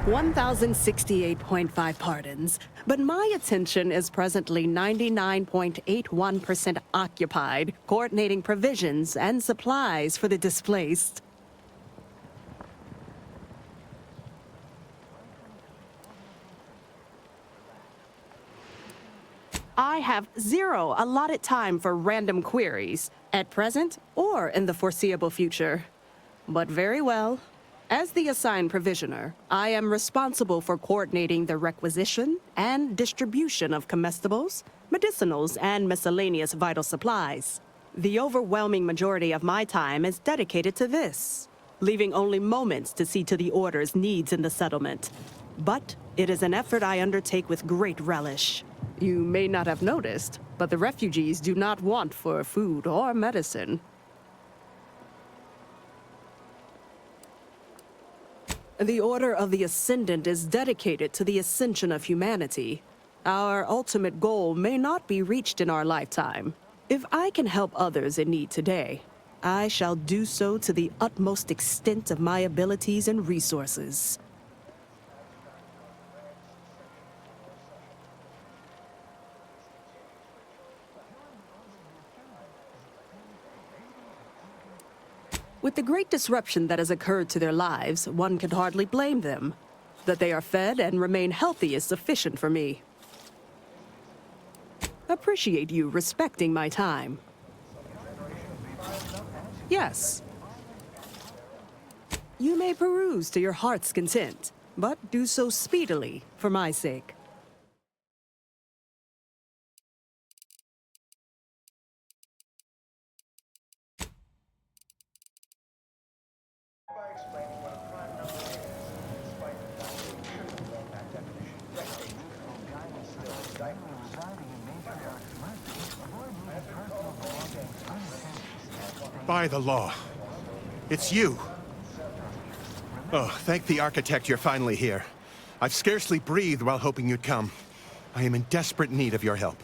1,068.5 pardons, but my attention is presently 99.81% occupied, coordinating provisions and supplies for the displaced. I have zero allotted time for random queries, at present or in the foreseeable future. But very well. As the assigned provisioner, I am responsible for coordinating the requisition and distribution of comestibles, medicinals, and miscellaneous vital supplies. The overwhelming majority of my time is dedicated to this, leaving only moments to see to the Order's needs in the settlement. But it is an effort I undertake with great relish. You may not have noticed, but the refugees do not want for food or medicine. The Order of the Ascendant is dedicated to the ascension of humanity. Our ultimate goal may not be reached in our lifetime. If I can help others in need today, I shall do so to the utmost extent of my abilities and resources. With the great disruption that has occurred to their lives, one can hardly blame them. That they are fed and remain healthy is sufficient for me. Appreciate you respecting my time. Yes. You may peruse to your heart's content, but do so speedily, for my sake. By the law. It's you. Oh, thank the architect you're finally here. I've scarcely breathed while hoping you'd come. I am in desperate need of your help.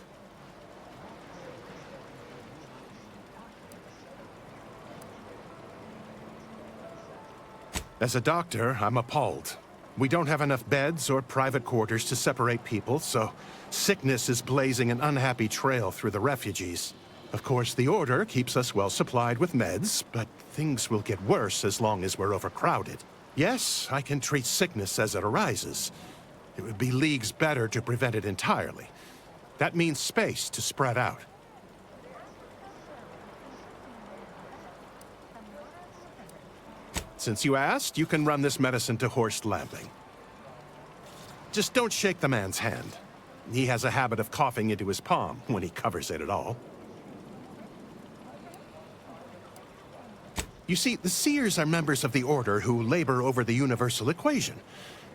As a doctor, I'm appalled. We don't have enough beds or private quarters to separate people, so sickness is blazing an unhappy trail through the refugees. Of course, the Order keeps us well supplied with meds, but things will get worse as long as we're overcrowded. Yes, I can treat sickness as it arises. It would be leagues better to prevent it entirely. That means space to spread out. Since you asked, you can run this medicine to Horst Lambing. Just don't shake the man's hand. He has a habit of coughing into his palm when he covers it at all. You see, the Seers are members of the Order who labor over the universal equation.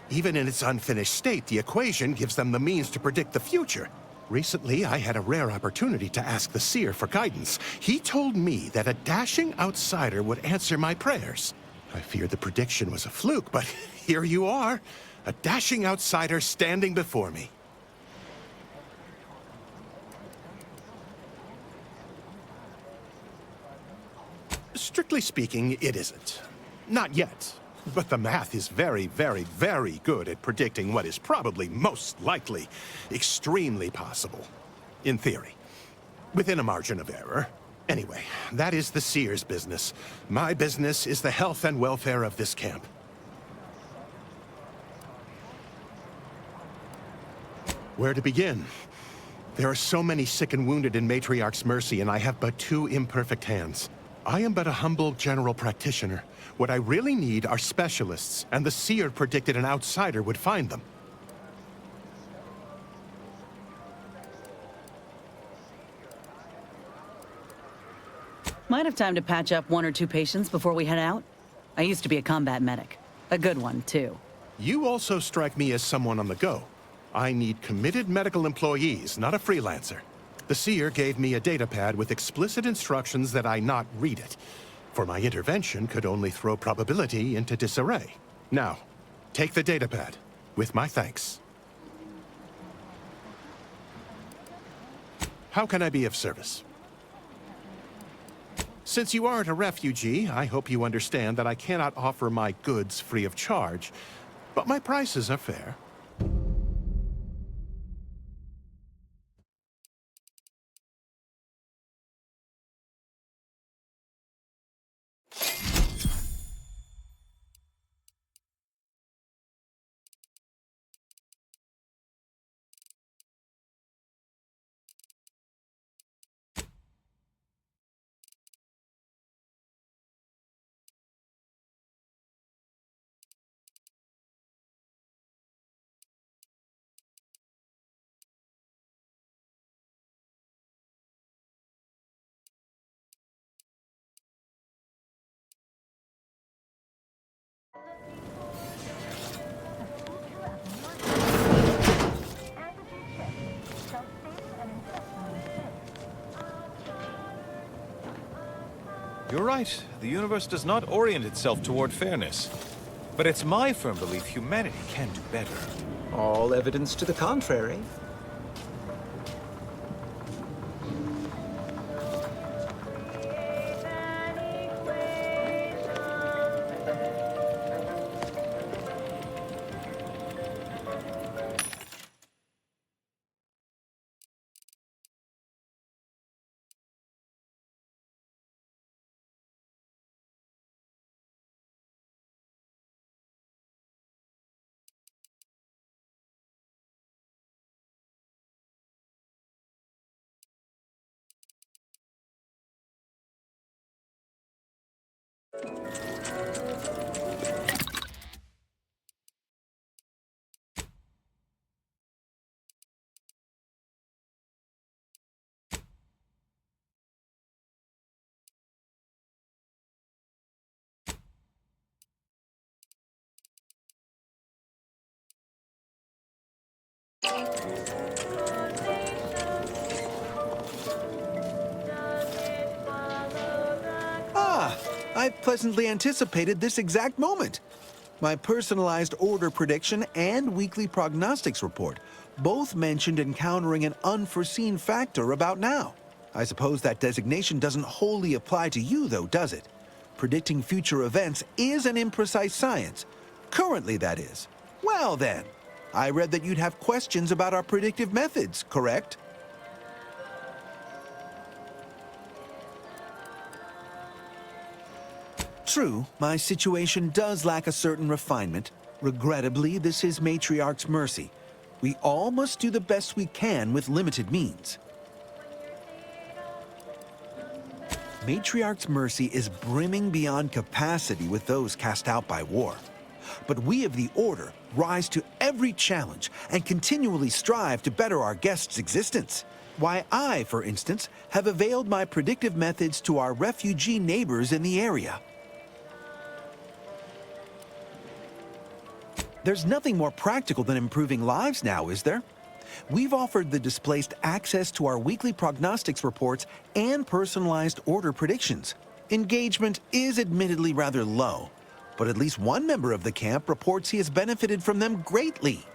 Even in its unfinished state, the equation gives them the means to predict the future. Recently, I had a rare opportunity to ask the Seer for guidance. He told me that a dashing outsider would answer my prayers. I feared the prediction was a fluke, but here you are, a dashing outsider standing before me. Strictly speaking, it isn't. Not yet. But the math is very, very, very good at predicting what is probably most likely, extremely possible. In theory. Within a margin of error. Anyway, that is the Seer's business. My business is the health and welfare of this camp. Where to begin? There are so many sick and wounded in Matriarch's mercy, and I have but two imperfect hands. I am but a humble general practitioner. What I really need are specialists, and the Seer predicted an outsider would find them. Might have time to patch up one or two patients before we head out. I used to be a combat medic. A good one, too. You also strike me as someone on the go. I need committed medical employees, not a freelancer. The Seer gave me a datapad with explicit instructions that I not read it, for my intervention could only throw probability into disarray. Now, take the datapad, with my thanks. How can I be of service? Since you aren't a refugee, I hope you understand that I cannot offer my goods free of charge. but my prices are fair. You're right. The universe does not orient itself toward fairness. But it's my firm belief humanity can do better. All evidence to the contrary. I pleasantly anticipated this exact moment. My personalized order prediction and weekly prognostics report both mentioned encountering an unforeseen factor about now. I suppose that designation doesn't wholly apply to you, though, does it? Predicting future events is an imprecise science. Currently, that is. Well, then, I read that you'd have questions about our predictive methods, correct? True, my situation does lack a certain refinement. Regrettably, this is Matriarch's mercy. We all must do the best we can with limited means. Matriarch's mercy is brimming beyond capacity with those cast out by war. But we of the Order rise to every challenge and continually strive to better our guests' existence. Why, I, for instance, have availed my predictive methods to our refugee neighbors in the area. There's nothing more practical than improving lives now, is there? We've offered the displaced access to our weekly prognostics reports and personalized order predictions. Engagement is admittedly rather low, but at least one member of the camp reports he has benefited from them greatly.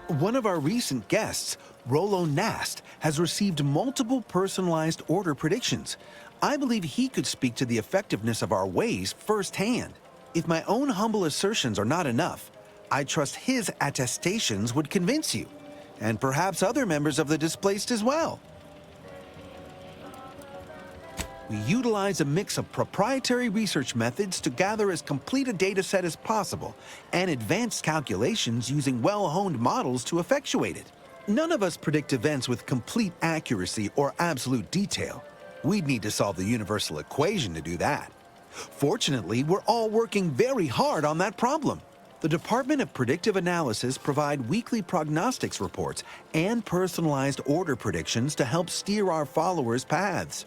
One of our recent guests, Rollo Nast, has received multiple personalized order predictions. I believe he could speak to the effectiveness of our ways firsthand. If my own humble assertions are not enough, I trust his attestations would convince you, and perhaps other members of the displaced as well. We utilize a mix of proprietary research methods to gather as complete a data set as possible, and advanced calculations using well-honed models to effectuate it. None of us predict events with complete accuracy or absolute detail. We'd need to solve the universal equation to do that. Fortunately, we're all working very hard on that problem. The Department of Predictive Analysis provide weekly prognostics reports and personalized order predictions to help steer our followers' paths.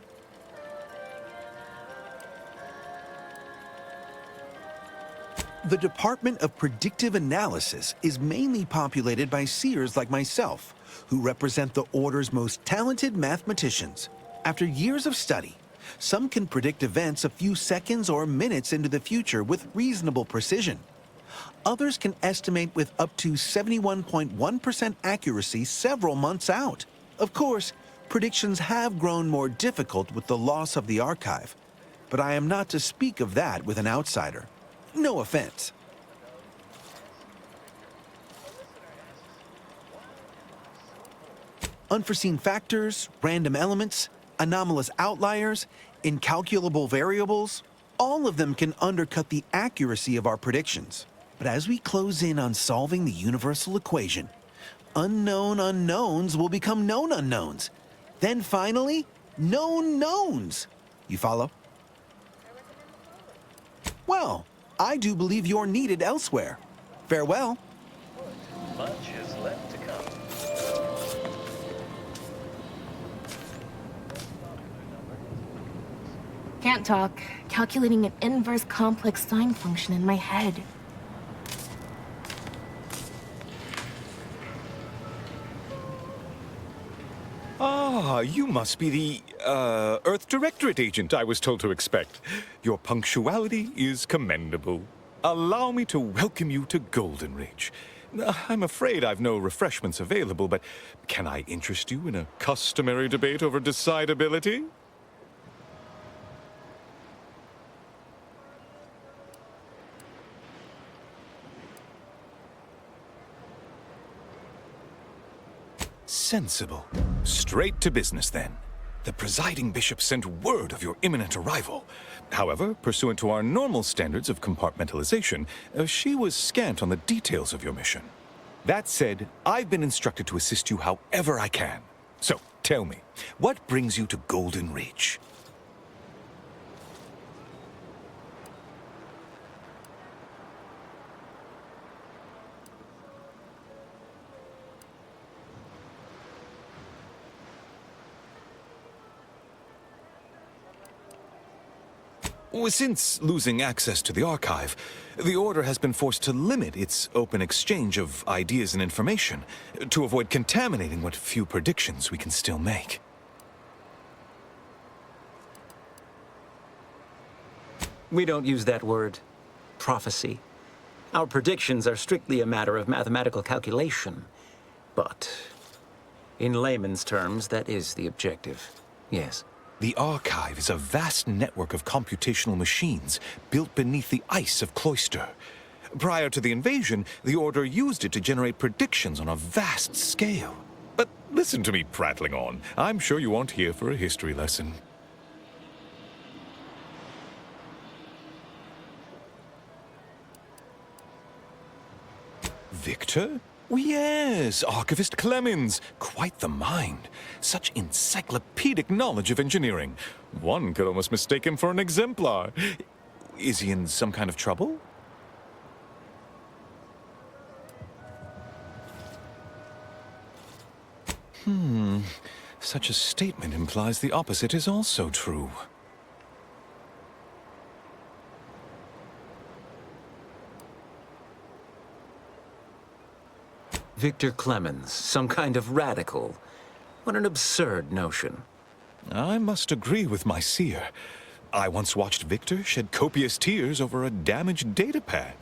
The Department of Predictive Analysis is mainly populated by seers like myself, who represent the Order's most talented mathematicians. After years of study, some can predict events a few seconds or minutes into the future with reasonable precision. Others can estimate with up to 71.1% accuracy several months out. Of course, predictions have grown more difficult with the loss of the archive, but I am not to speak of that with an outsider. No offense. Unforeseen factors, random elements, anomalous outliers, incalculable variables, all of them can undercut the accuracy of our predictions. But as we close in on solving the universal equation, unknown unknowns will become known unknowns. Then finally, known knowns. You follow? Well, I do believe you're needed elsewhere. Farewell. Much is left to come. Can't talk. Calculating an inverse complex sine function in my head. Ah, you must be the, Earth Directorate agent I was told to expect. Your punctuality is commendable. Allow me to welcome you to Golden Ridge. I'm afraid I've no refreshments available, but can I interest you in a customary debate over decidability? Sensible. Straight to business, then. The presiding bishop sent word of your imminent arrival. However, pursuant to our normal standards of compartmentalization, she was scant on the details of your mission. That said, I've been instructed to assist you however I can. So, tell me, what brings you to Golden Ridge? Since losing access to the archive, the Order has been forced to limit its open exchange of ideas and information to avoid contaminating what few predictions we can still make. We don't use that word, prophecy. Our predictions are strictly a matter of mathematical calculation. But, in layman's terms, that is the objective, yes. The Archive is a vast network of computational machines built beneath the ice of Cloister. Prior to the invasion, the Order used it to generate predictions on a vast scale. But listen to me prattling on. I'm sure you aren't here for a history lesson. Victor? Oh, yes, Archivist Clemens. Quite the mind. Such encyclopedic knowledge of engineering. One could almost mistake him for an exemplar. Is he in some kind of trouble? Such a statement implies the opposite is also true. Victor Clemens, some kind of radical. What an absurd notion. I must agree with my seer. I once watched Victor shed copious tears over a damaged datapad.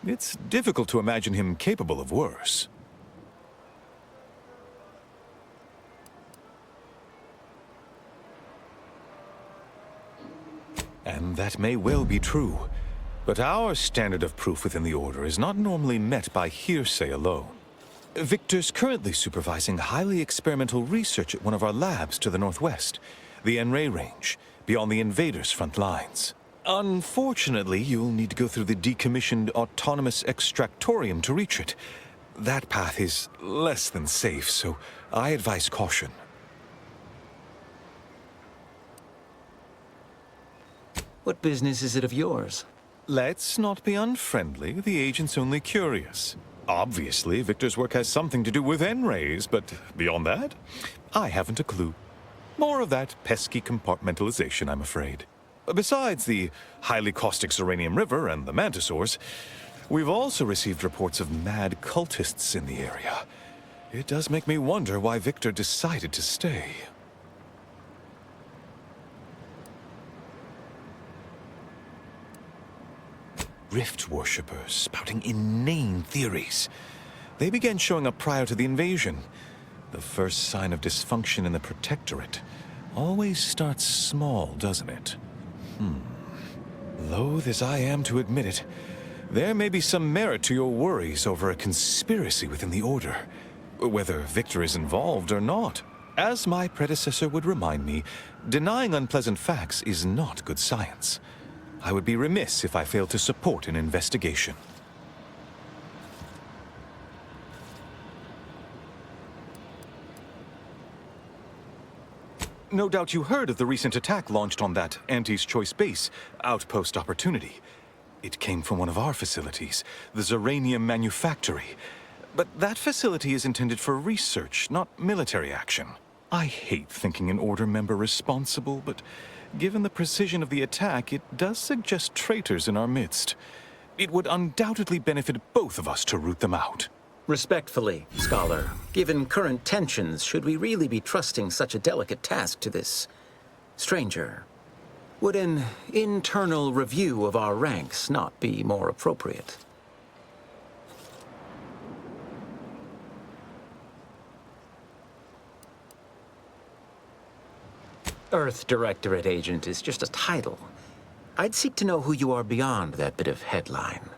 It's difficult to imagine him capable of worse. And that may well be true. But our standard of proof within the Order is not normally met by hearsay alone. Victor's currently supervising highly experimental research at one of our labs to the northwest, the N-Ray Range, beyond the invaders' front lines. Unfortunately, you'll need to go through the decommissioned autonomous extractorium to reach it. That path is less than safe, so I advise caution. What business is it of yours? Let's not be unfriendly. The agent's only curious. Obviously, Victor's work has something to do with N-rays, but beyond that, I haven't a clue. More of that pesky compartmentalization, I'm afraid. Besides the highly caustic Xeranium River and the Mantisaurs, we've also received reports of mad cultists in the area. It does make me wonder why Victor decided to stay. Rift worshippers spouting inane theories. They began showing up prior to the invasion. The first sign of dysfunction in the Protectorate always starts small, doesn't it? Loath as I am to admit it, there may be some merit to your worries over a conspiracy within the Order, whether Victor is involved or not. As my predecessor would remind me, denying unpleasant facts is not good science. I would be remiss if I failed to support an investigation. No doubt you heard of the recent attack launched on that Auntie's Choice base, Outpost Opportunity. It came from one of our facilities, the Zeranium Manufactory. But that facility is intended for research, not military action. I hate thinking an Order member responsible, but given the precision of the attack, it does suggest traitors in our midst. It would undoubtedly benefit both of us to root them out. Respectfully, Scholar, given current tensions, should we really be trusting such a delicate task to this stranger? Would an internal review of our ranks not be more appropriate? Earth Directorate Agent is just a title. I'd seek to know who you are beyond that bit of headline.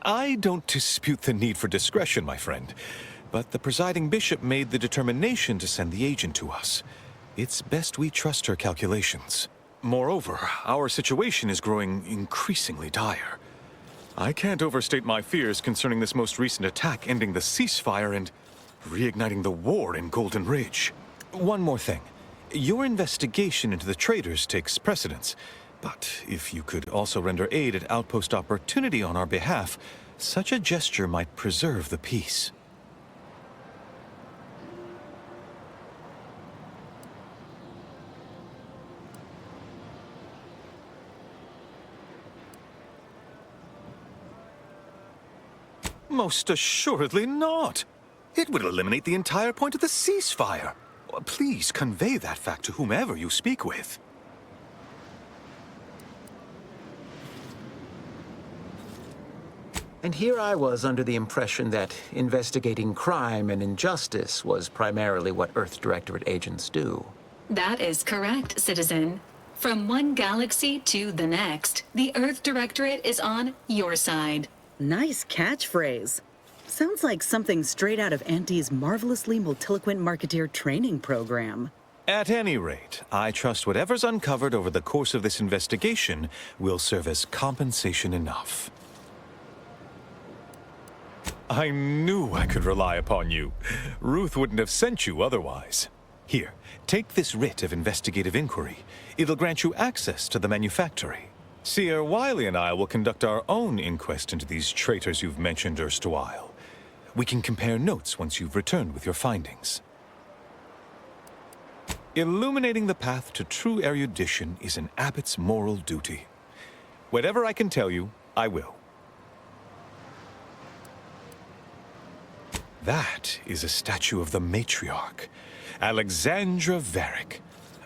I don't dispute the need for discretion, my friend, but the presiding bishop made the determination to send the agent to us. It's best we trust her calculations. Moreover, our situation is growing increasingly dire. I can't overstate my fears concerning this most recent attack ending the ceasefire and reigniting the war in Golden Ridge. One more thing. Your investigation into the traitors takes precedence. But if you could also render aid at Outpost Opportunity on our behalf, such a gesture might preserve the peace. Most assuredly not. It would eliminate the entire point of the ceasefire. Please convey that fact to whomever you speak with. And here I was under the impression that investigating crime and injustice was primarily what Earth Directorate agents do. That is correct, citizen. From one galaxy to the next, the Earth Directorate is on your side. Nice catchphrase. Sounds like something straight out of Auntie's marvelously multiloquent marketeer training program. At any rate, I trust whatever's uncovered over the course of this investigation will serve as compensation enough. I knew I could rely upon you. Ruth wouldn't have sent you otherwise. Here, take this writ of investigative inquiry. It'll grant you access to the manufactory. Seer Wiley and I will conduct our own inquest into these traitors you've mentioned erstwhile. We can compare notes once you've returned with your findings. Illuminating the path to true erudition is an abbot's moral duty. Whatever I can tell you, I will. That is a statue of the matriarch, Alexandra Varick,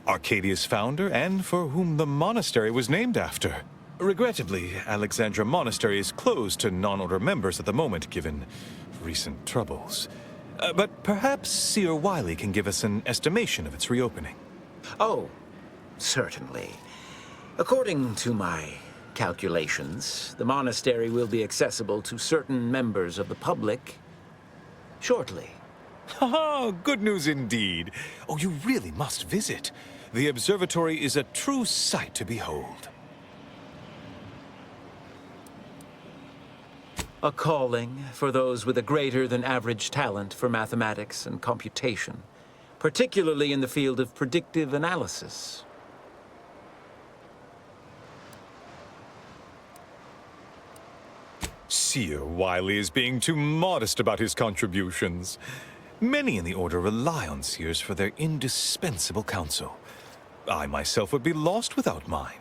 Arcadia's founder and for whom the monastery was named after. Regrettably, Alexandra Monastery is closed to non-order members at the moment, given recent troubles. But perhaps Seer Wiley can give us an estimation of its reopening. Oh, certainly. According to my calculations, the monastery will be accessible to certain members of the public shortly. Ha! Good news indeed. Oh, you really must visit. The observatory is a true sight to behold. A calling for those with a greater than average talent for mathematics and computation, particularly in the field of predictive analysis. Seer Wiley is being too modest about his contributions. Many in the Order rely on seers for their indispensable counsel. I myself would be lost without mine.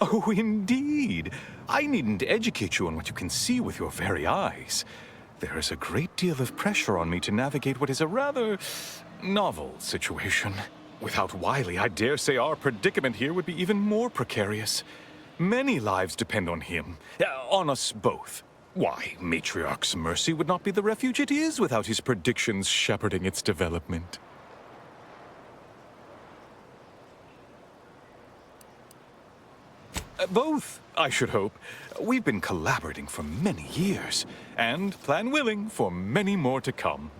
Oh, indeed. I needn't educate you on what you can see with your very eyes. There is a great deal of pressure on me to navigate what is a rather novel situation. Without Wiley, I dare say our predicament here would be even more precarious. Many lives depend on him, on us both. Why, Matriarch's Mercy would not be the refuge it is without his predictions shepherding its development. Both, I should hope. We've been collaborating for many years, and, plan willing, for many more to come.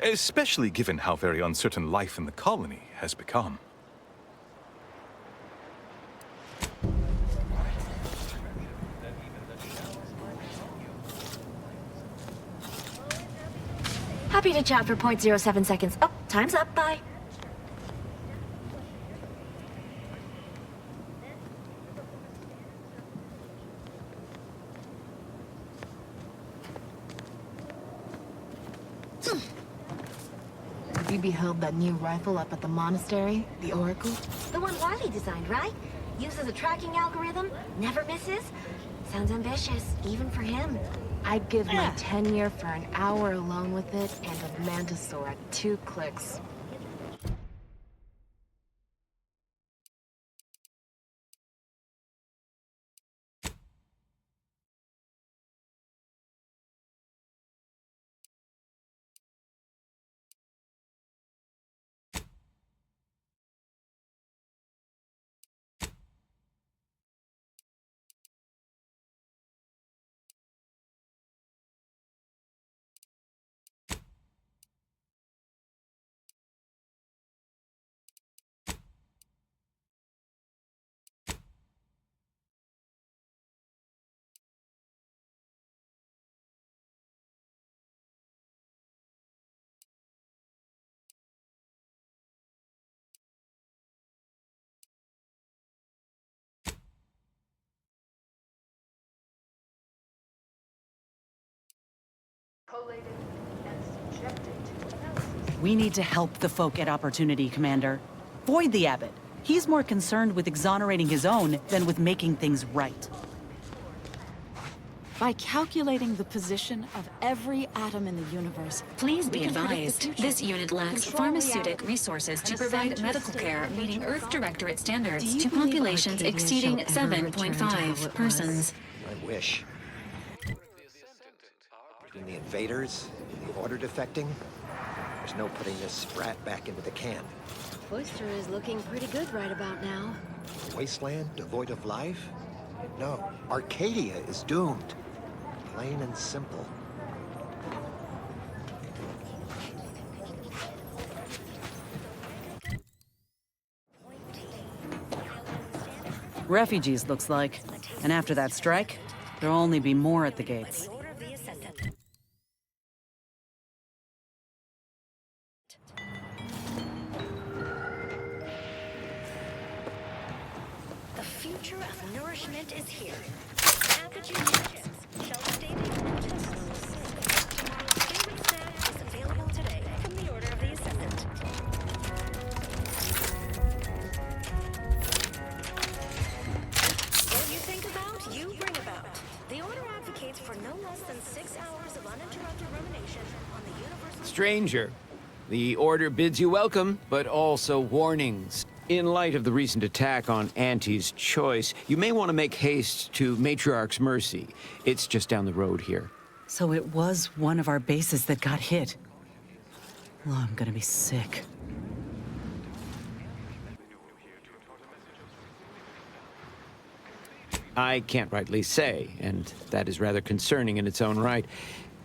Especially given how very uncertain life in the colony has become. Happy to chat for 0.07 seconds. Oh, time's up. Bye. Have you beheld that new rifle up at the monastery? The Oracle? The one Wiley designed, right? Uses a tracking algorithm, never misses. Sounds ambitious, even for him. I'd give my tenure for an hour alone with it and a mantisaur at 2 clicks. We need to help the folk at Opportunity, Commander. Void the Abbot. He's more concerned with exonerating his own than with making things right. By calculating the position of every atom in the universe, Please be advised, this unit lacks pharmaceutic resources to provide medical care meeting Earth Directorate standards to populations exceeding 7.5 persons. I wish. Between the invaders and the Order defecting, there's no putting this sprat back into the can. Oyster is looking pretty good right about now. A wasteland devoid of life? No, Arcadia is doomed. Plain and simple. Refugees, looks like. And after that strike, there'll only be more at the gates. The future of nourishment is here. Apogee Kitchens, shelf-stable intestinal favorite snack is available today from the Order of the Ascendant. What you think about, you bring about. The Order advocates for no less than 6 hours of uninterrupted rumination on the universal... Stranger, the Order bids you welcome, but also warnings. In light of the recent attack on Auntie's Choice, you may want to make haste to Matriarch's Mercy. It's just down the road here. So it was one of our bases that got hit. Oh, I'm gonna be sick. I can't rightly say, and that is rather concerning in its own right.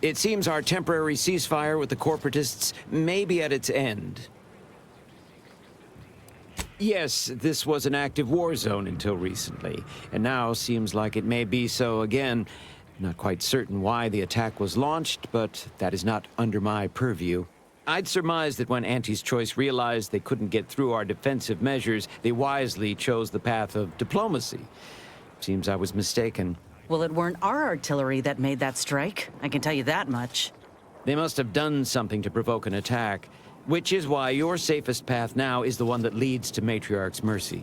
It seems our temporary ceasefire with the corporatists may be at its end. Yes, this was an active war zone until recently, and now seems like it may be so again. Not quite certain why the attack was launched, but that is not under my purview. I'd surmise that when Auntie's Choice realized they couldn't get through our defensive measures, they wisely chose the path of diplomacy. Seems I was mistaken. Well, it weren't our artillery that made that strike. I can tell you that much. They must have done something to provoke an attack, which is why your safest path now is the one that leads to Matriarch's Mercy.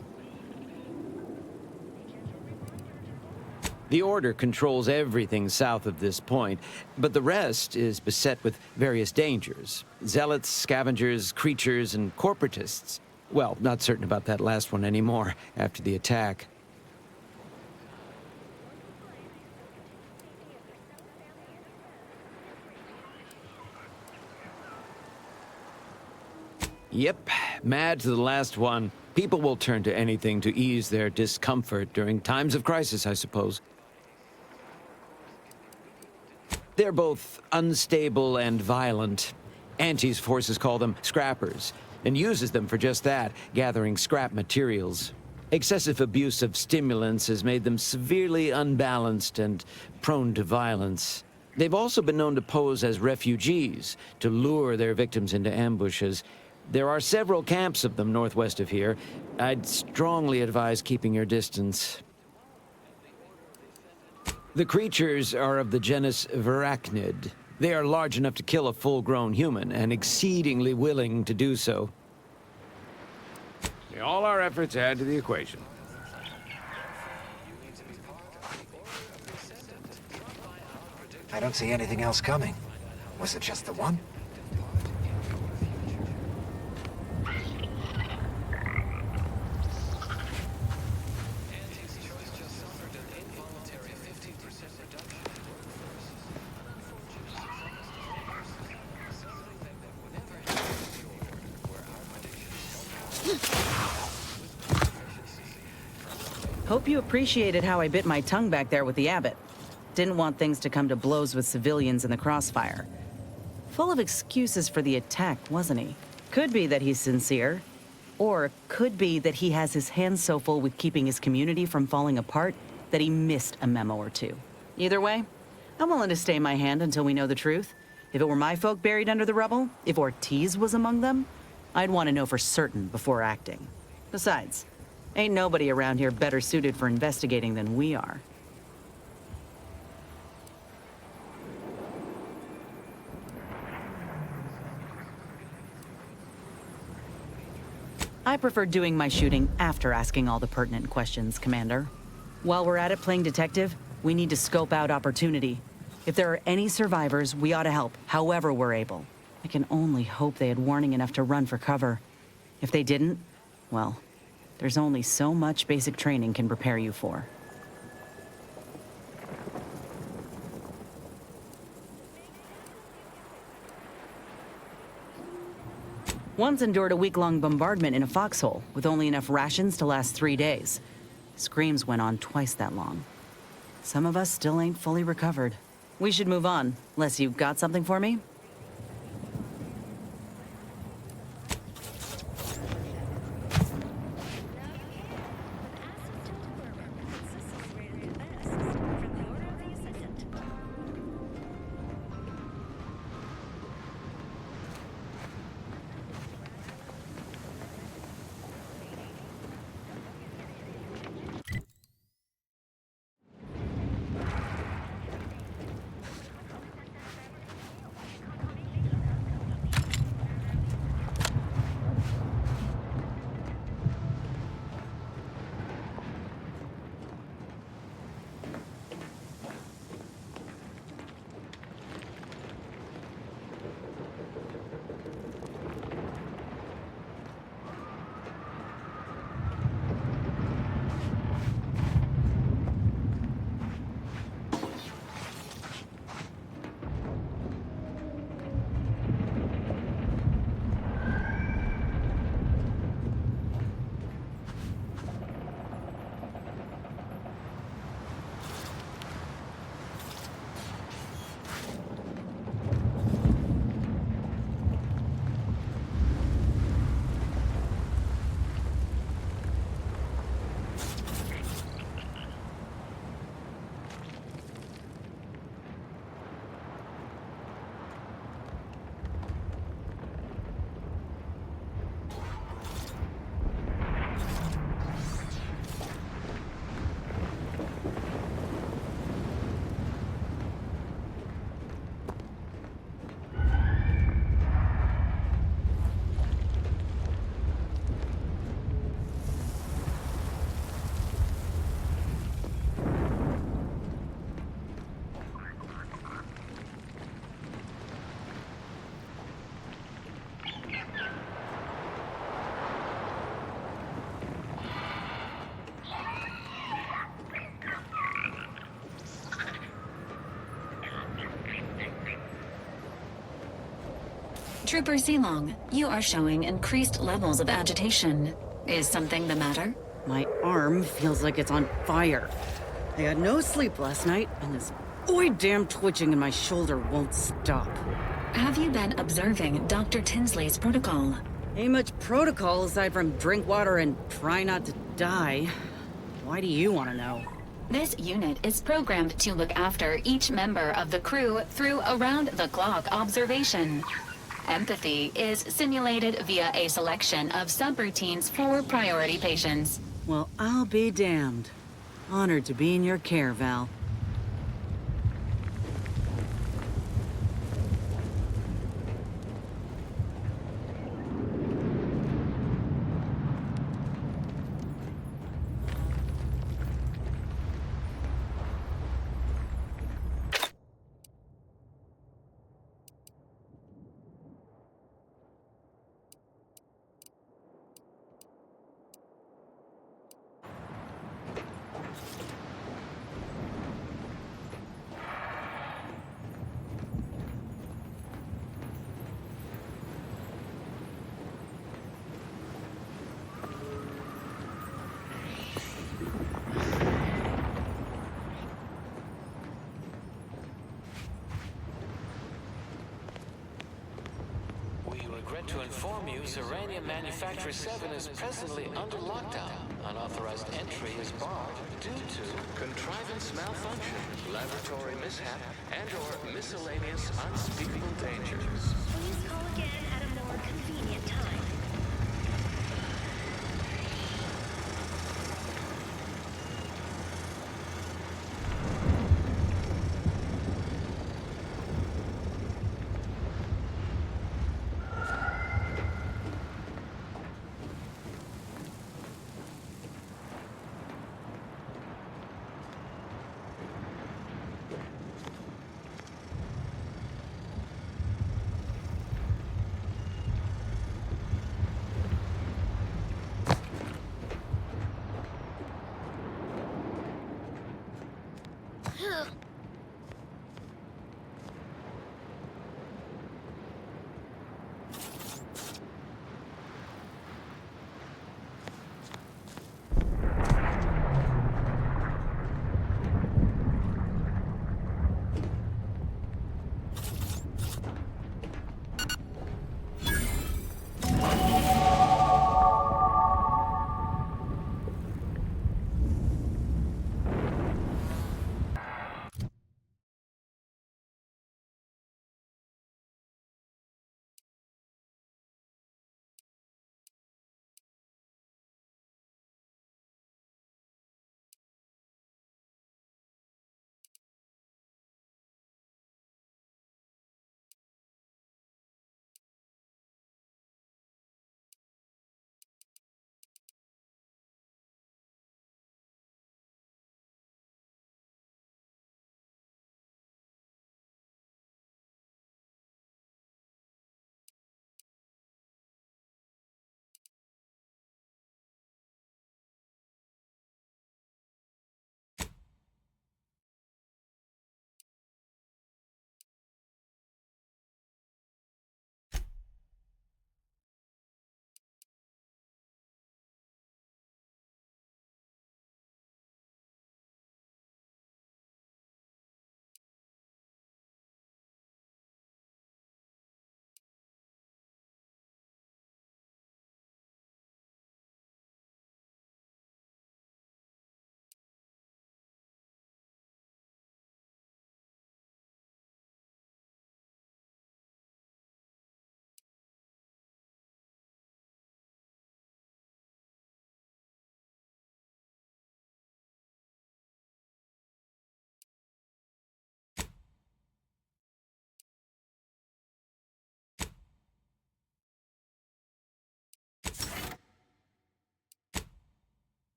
The Order controls everything south of this point, but the rest is beset with various dangers. Zealots, scavengers, creatures, and corporatists. Well, not certain about that last one anymore after the attack. Yep, mad to the last one. People will turn to anything to ease their discomfort during times of crisis, I suppose. They're both unstable and violent. Auntie's forces call them scrappers, and uses them for just that, gathering scrap materials. Excessive abuse of stimulants has made them severely unbalanced and prone to violence. They've also been known to pose as refugees, to lure their victims into ambushes. There are several camps of them northwest of here. I'd strongly advise keeping your distance. The creatures are of the genus Varachnid. They are large enough to kill a full-grown human, and exceedingly willing to do so. All our efforts add to the equation. I don't see anything else coming. Was it just the one? Hope you appreciated how I bit my tongue back there with the abbot. Didn't want things to come to blows with civilians in the crossfire. Full of excuses for the attack, wasn't he? Could be that he's sincere. Or could be that he has his hands so full with keeping his community from falling apart that he missed a memo or two. Either way, I'm willing to stay my hand until we know the truth. If it were my folk buried under the rubble, if Ortiz was among them, I'd want to know for certain before acting. Besides, ain't nobody around here better suited for investigating than we are. I prefer doing my shooting after asking all the pertinent questions, Commander. While we're at it playing detective, we need to scope out opportunity. If there are any survivors, we ought to help, however we're able. I can only hope they had warning enough to run for cover. If they didn't, well, there's only so much basic training can prepare you for. Once endured a week-long bombardment in a foxhole with only enough rations to last 3 days. Screams went on twice that long. Some of us still ain't fully recovered. We should move on, unless you've got something for me? Trooper Silong, you are showing increased levels of agitation. Is something the matter? My arm feels like it's on fire. I had no sleep last night, and this damn twitching in my shoulder won't stop. Have you been observing Dr. Tinsley's protocol? Ain't much protocol aside from drink water and try not to die. Why do you want to know? This unit is programmed to look after each member of the crew through around-the-clock observation. Empathy is simulated via a selection of subroutines for priority patients. Well, I'll be damned. Honored to be in your care, Val. To inform you, Serenium Manufacturer 7 is presently under lockdown. Unauthorized entry is barred due to contrivance malfunction, laboratory mishap, and/or miscellaneous unspeakable dangers. Please call again at a more convenient time.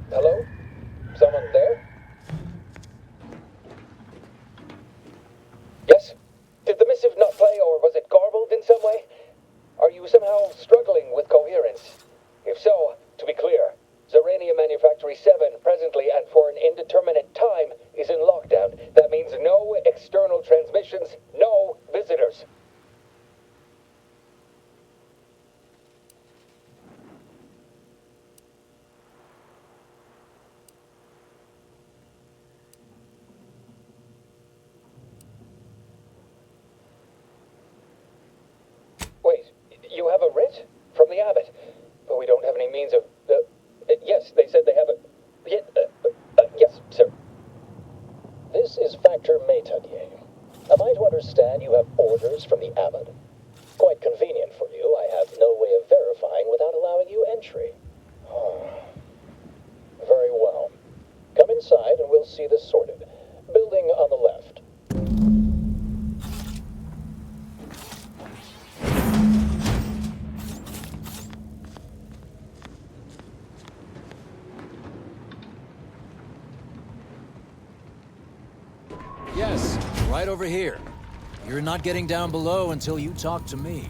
Hello? Someone there? Yes? Did the missive not play, or was it garbled in some way? Are you somehow struggling with coherence? If so, to be clear, Zerania Manufactory 7 presently and for an indeterminate time is in lockdown. That means no external transmissions, no visitors. Wait, you have a writ? From the abbot? But we don't have any means of... yes, they said they have a... yes, sir. This is Factor Métanier. Am I to understand you have orders from the abbot? Quite convenient for you. I have no way of verifying without allowing you entry. Very well. Come inside and we'll see this sorted. Building on the left. Yes, right over here. You're not getting down below until you talk to me.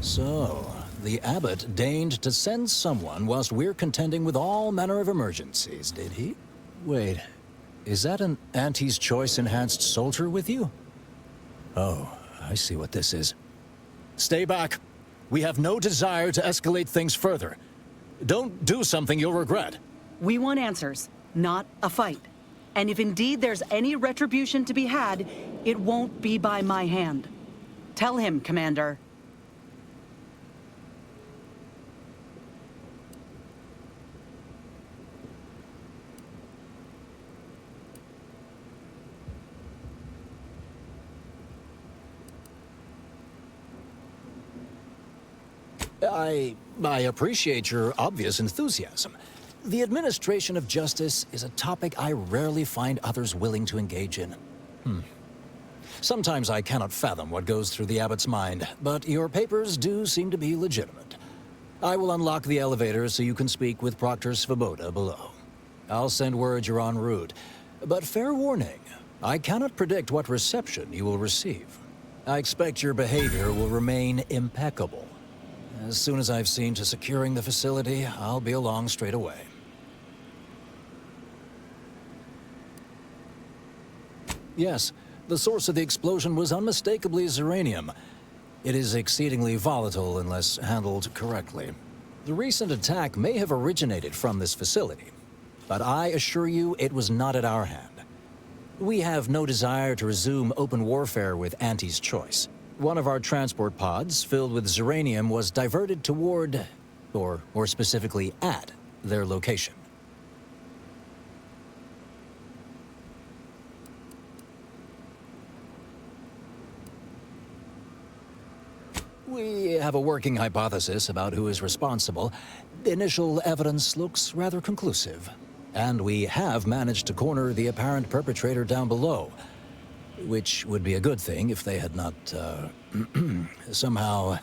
So, the abbot deigned to send someone whilst we're contending with all manner of emergencies, did he? Wait, is that an Auntie's Choice enhanced soldier with you? Oh, I see what this is. Stay back. We have no desire to escalate things further. Don't do something you'll regret. We want answers, not a fight. And if indeed there's any retribution to be had, it won't be by my hand. Tell him, Commander. I appreciate your obvious enthusiasm. The administration of justice is a topic I rarely find others willing to engage in. Sometimes I cannot fathom what goes through the abbot's mind, but your papers do seem to be legitimate. I will unlock the elevator so you can speak with Proctor Svoboda below. I'll send word you're en route, but fair warning, I cannot predict what reception you will receive. I expect your behavior will remain impeccable. As soon as I've seen to securing the facility, I'll be along straight away. Yes, the source of the explosion was unmistakably Zeranium. It is exceedingly volatile unless handled correctly. The recent attack may have originated from this facility, but I assure you it was not at our hand. We have no desire to resume open warfare with Auntie's Choice. One of our transport pods, filled with Zeranium, was diverted toward, or more specifically at, their location. We have a working hypothesis about who is responsible. Initial evidence looks rather conclusive. And we have managed to corner the apparent perpetrator down below. Which would be a good thing if they had not, somehow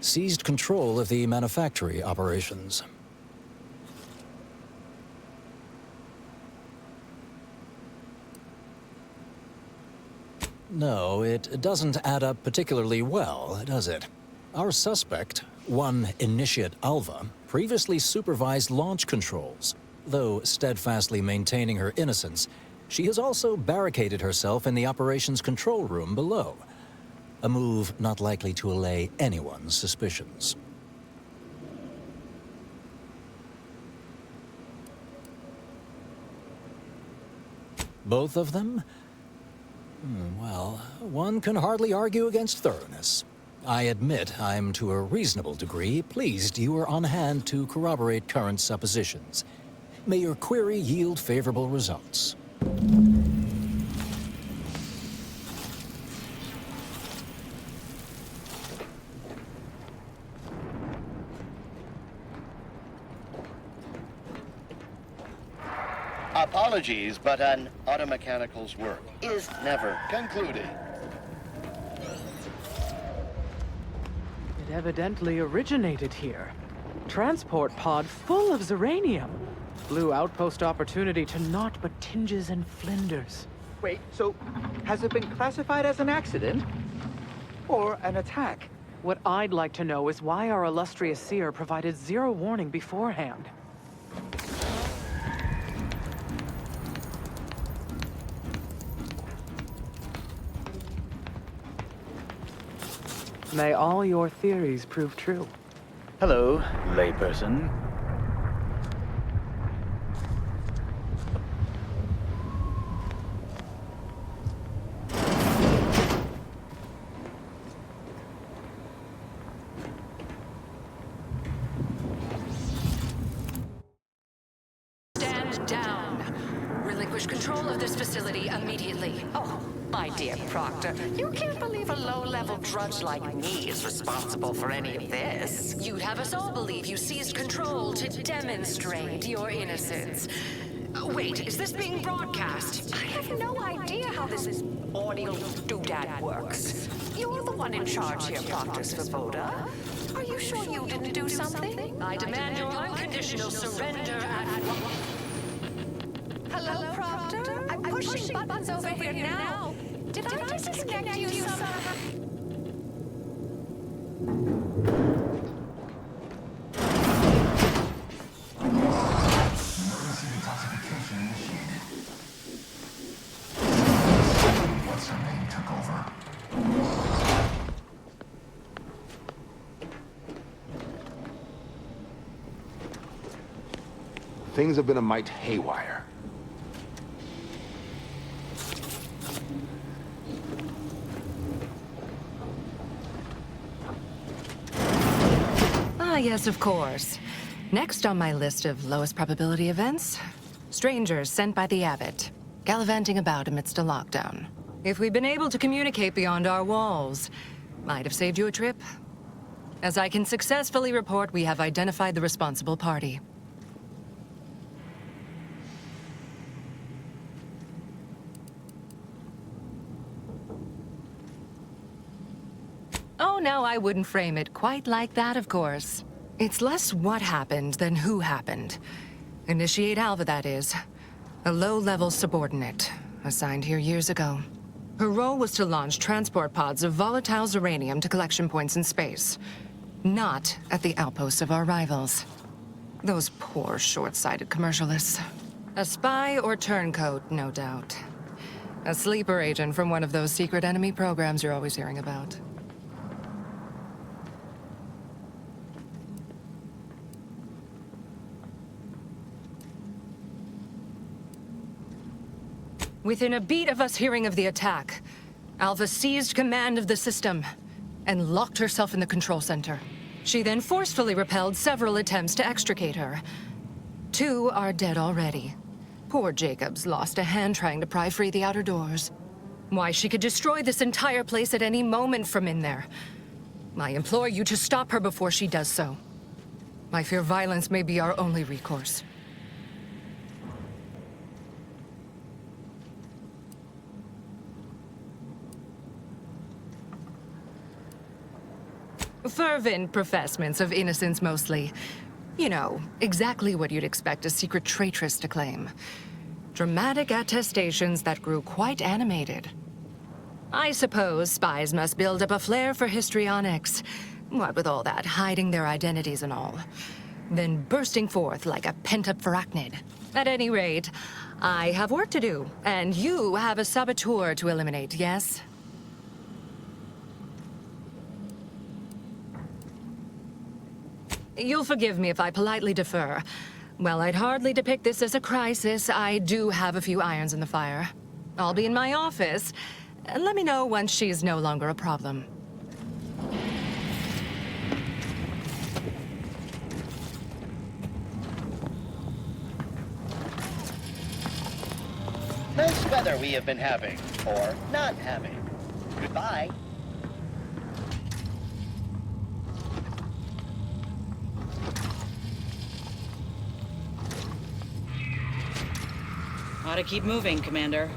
seized control of the manufactory operations. No, it doesn't add up particularly well, does it? Our suspect, one Initiate Alva, previously supervised launch controls. Though steadfastly maintaining her innocence, she has also barricaded herself in the operations control room below. A move not likely to allay anyone's suspicions. Both of them? Well, one can hardly argue against thoroughness. I admit I'm to a reasonable degree pleased you are on hand to corroborate current suppositions. May your query yield favorable results. Apologies, but an automechanical's work is never concluded. It evidently originated here. Transport pod full of Zeranium. Blue outpost opportunity to naught but tinges and flinders. Wait, so has it been classified as an accident? Or an attack? What I'd like to know is why our illustrious seer provided zero warning beforehand. May all your theories prove true. Hello, layperson. Stand down. Relinquish control of this facility immediately. Oh, my dear Proctor, you can't believe a low-level drudge like me is responsible for any of this. You'd have us all believe you seized control to demonstrate your innocence. Wait, is this being broadcast? I have no idea how this audio doodad works. You're the one in charge here, Proctor Svoboda. Are you sure you didn't do something? I demand your unconditional surrender at once. Hello, Proctor? I'm pushing buttons over here now. Did I disconnect you somehow? Things have been a mite haywire. Ah, yes, of course. Next on my list of lowest probability events, strangers sent by the Abbot, gallivanting about amidst a lockdown. If we'd been able to communicate beyond our walls, might have saved you a trip. As I can successfully report, we have identified the responsible party. Oh, no, I wouldn't frame it quite like that, of course. It's less what happened than who happened. Initiate Alva, that is. A low-level subordinate, assigned here years ago. Her role was to launch transport pods of volatile Zeranium to collection points in space. Not at the outposts of our rivals. Those poor, short-sighted commercialists. A spy or turncoat, no doubt. A sleeper agent from one of those secret enemy programs you're always hearing about. Within a beat of us hearing of the attack, Alva seized command of the system and locked herself in the control center. She then forcefully repelled several attempts to extricate her. 2 are dead already. Poor Jacobs lost a hand trying to pry free the outer doors. Why, she could destroy this entire place at any moment from in there. I implore you to stop her before she does so. I fear violence may be our only recourse. Fervent professements of innocence, mostly. You know, exactly what you'd expect a secret traitress to claim. Dramatic attestations that grew quite animated. I suppose spies must build up a flair for histrionics. What with all that, hiding their identities and all. Then bursting forth like a pent-up arachnid. At any rate, I have work to do, and you have a saboteur to eliminate, yes? You'll forgive me if I politely defer. While I'd hardly depict this as a crisis, I do have a few irons in the fire. I'll be in my office. Let me know once she's no longer a problem. Nice weather we have been having, or not having. Goodbye. Ought to keep moving, Commander.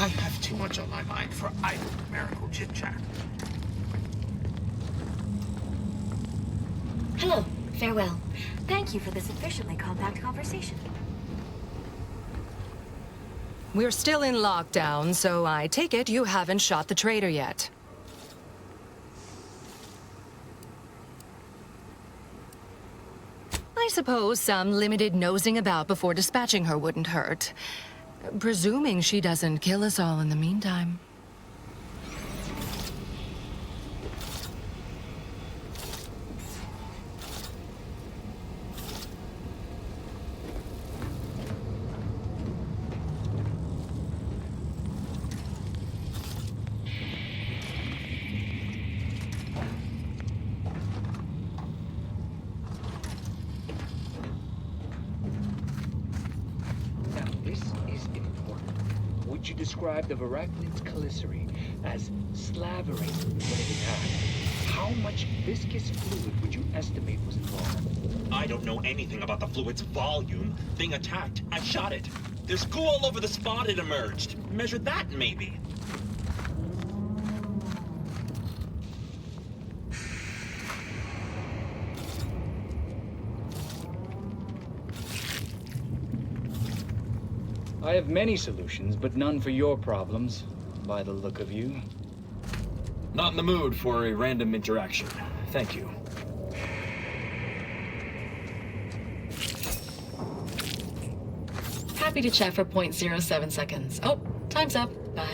I have too much on my mind for idle numerical chit-chat. Hello. Farewell. Thank you for this efficiently compact conversation. We're still in lockdown, so I take it you haven't shot the traitor yet. I suppose some limited nosing about before dispatching her wouldn't hurt. Presuming she doesn't kill us all in the meantime. Would you describe the Varaclin's calicity as slavering when it attacked? How much viscous fluid would you estimate was involved? I don't know anything about the fluid's volume. Thing attacked. I shot it. There's goo all over the spot it emerged. Measure that, maybe. I have many solutions, but none for your problems, by the look of you. Not in the mood for a random interaction. Thank you. Happy to chat for 0.07 seconds. Oh, time's up. Bye.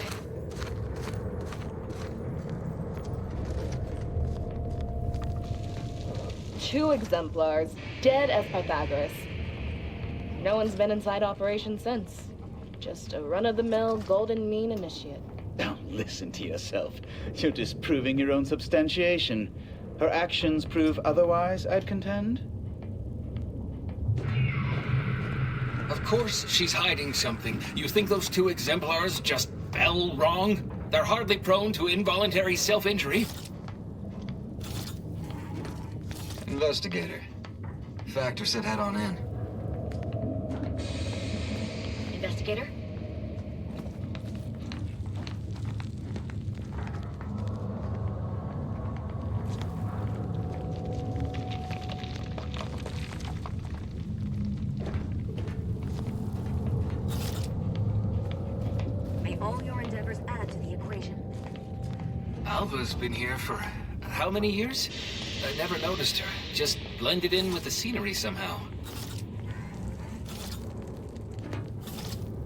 Two exemplars, dead as Pythagoras. No one's been inside operation since. Just a run-of-the-mill golden mean initiate. Now listen to yourself. You're disproving your own substantiation. Her actions prove otherwise, I'd contend. Of course she's hiding something. You think those two exemplars just fell wrong? They're hardly prone to involuntary self-injury. Investigator. Factor said head on in. Investigator? May all your endeavors add to the equation. Alva's been here for how many years? I never noticed her. Just blended in with the scenery somehow.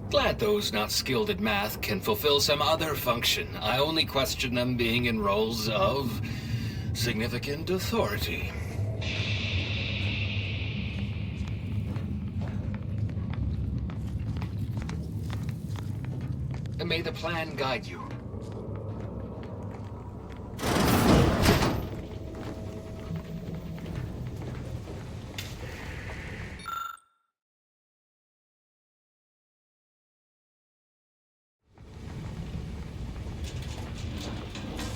Glad those not skilled at math can fulfill some other function. I only question them being in roles of significant authority. And may the plan guide you.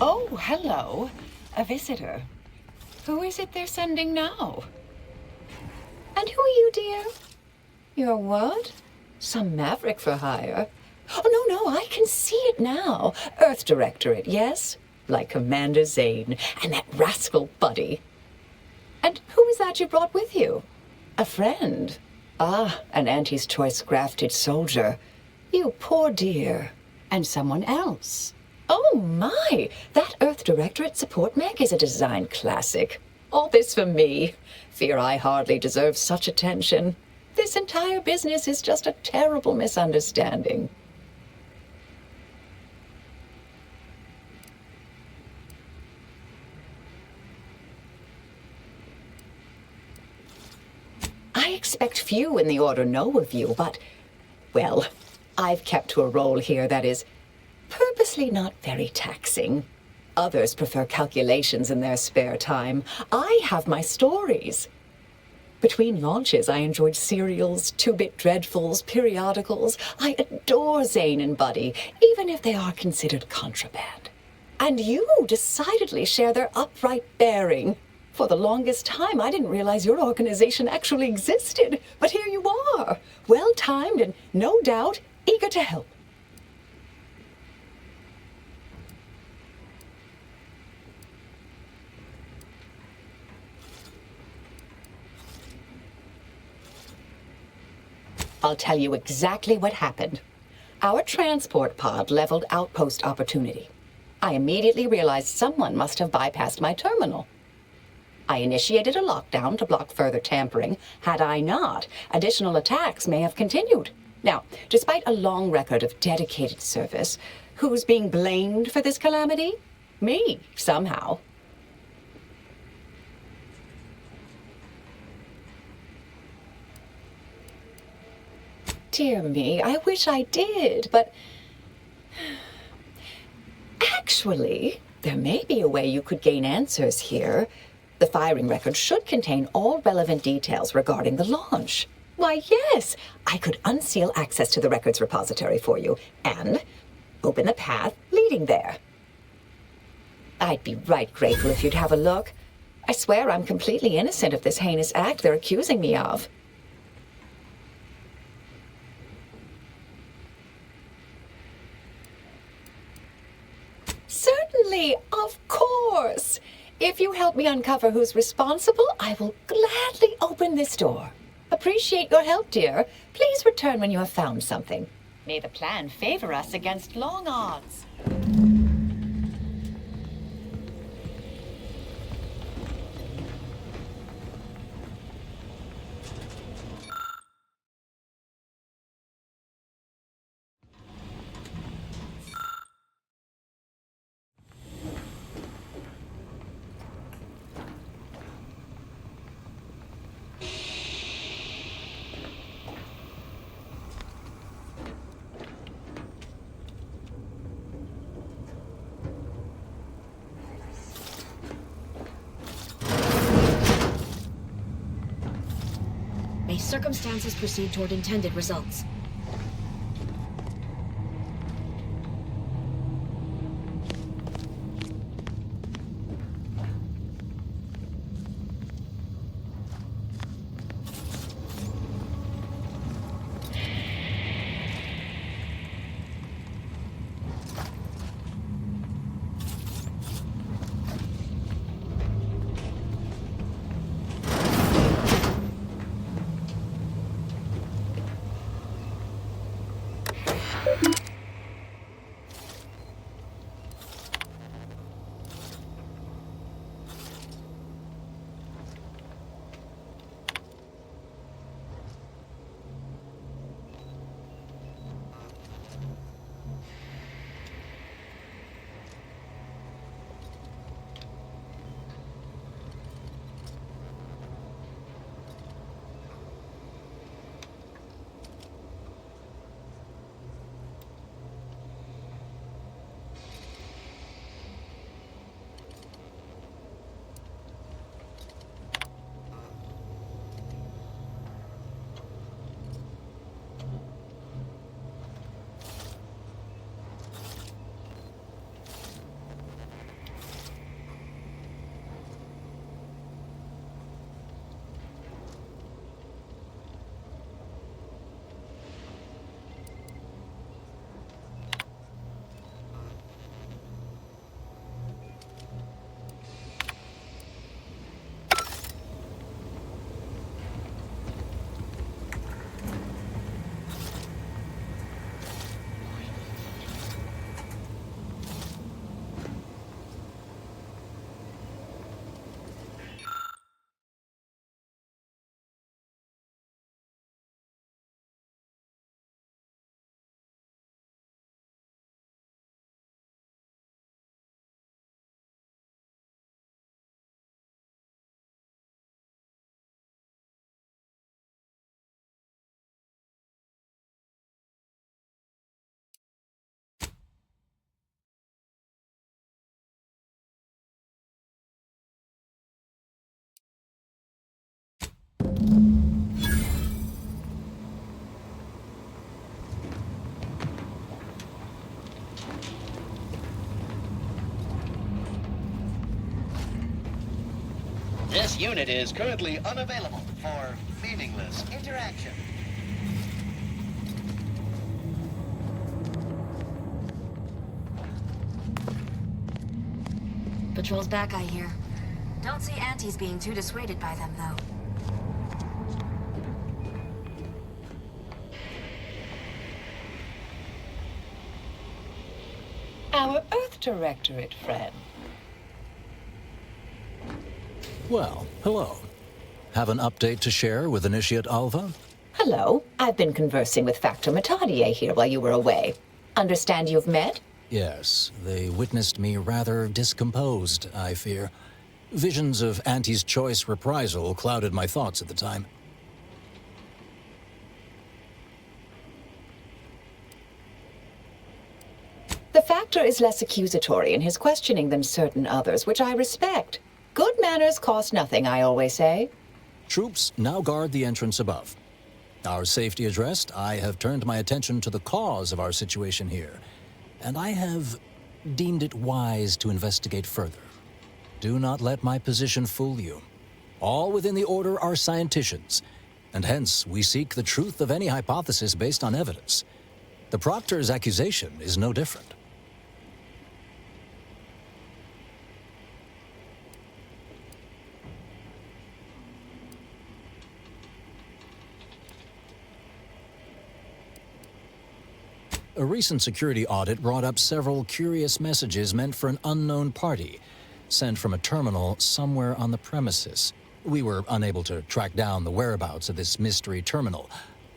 Oh, hello. A visitor. Who is it they're sending now? And who are you, dear? You're what? Some maverick for hire? Oh, no, I can see it now. Earth Directorate, yes? Like Commander Zane and that rascal Buddy. And who is that you brought with you? A friend? Ah, an Auntie's choice grafted soldier. You poor dear. And someone else. Oh my! That Earth Directorate support mech is a design classic. All this for me. Fear I hardly deserve such attention. This entire business is just a terrible misunderstanding. I expect few in the Order know of you, but, well, I've kept to a role here that is purposely not very taxing. Others prefer calculations in their spare time. I have my stories. Between launches, I enjoyed serials, 2-bit dreadfuls, periodicals. I adore Zane and Buddy, even if they are considered contraband. And you decidedly share their upright bearing. For the longest time, I didn't realize your organization actually existed. But here you are, well-timed and, no doubt, eager to help. I'll tell you exactly what happened. Our transport pod leveled outpost opportunity. I immediately realized someone must have bypassed my terminal. I initiated a lockdown to block further tampering. Had I not, additional attacks may have continued. Now, despite a long record of dedicated service, who's being blamed for this calamity? Me, somehow. Dear me, I wish I did, but... Actually, there may be a way you could gain answers here. The firing record should contain all relevant details regarding the launch. Why, yes, I could unseal access to the records repository for you and open the path leading there. I'd be right grateful if you'd have a look. I swear I'm completely innocent of this heinous act they're accusing me of. Certainly, of course. If you help me uncover who's responsible, I will gladly open this door. Appreciate your help, dear. Please return when you have found something. May the plan favor us against long odds. May circumstances proceed toward intended results. This unit is currently unavailable for meaningless interaction. Patrol's back, I hear. Don't see Auntie's being too dissuaded by them, though. Our Earth Directorate friend. Well, hello. Have an update to share with Initiate Alva? Hello. I've been conversing with Factor Matadier here while you were away. Understand you've met? Yes, they witnessed me rather discomposed, I fear. Visions of Auntie's choice reprisal clouded my thoughts at the time. The Factor is less accusatory in his questioning than certain others, which I respect. Good manners cost nothing, I always say. Troops now guard the entrance above. Our safety addressed, I have turned my attention to the cause of our situation here, and I have deemed it wise to investigate further. Do not let my position fool you. All within the Order are scienticians, and hence we seek the truth of any hypothesis based on evidence. The Proctor's accusation is no different. A recent security audit brought up several curious messages meant for an unknown party, sent from a terminal somewhere on the premises. We were unable to track down the whereabouts of this mystery terminal,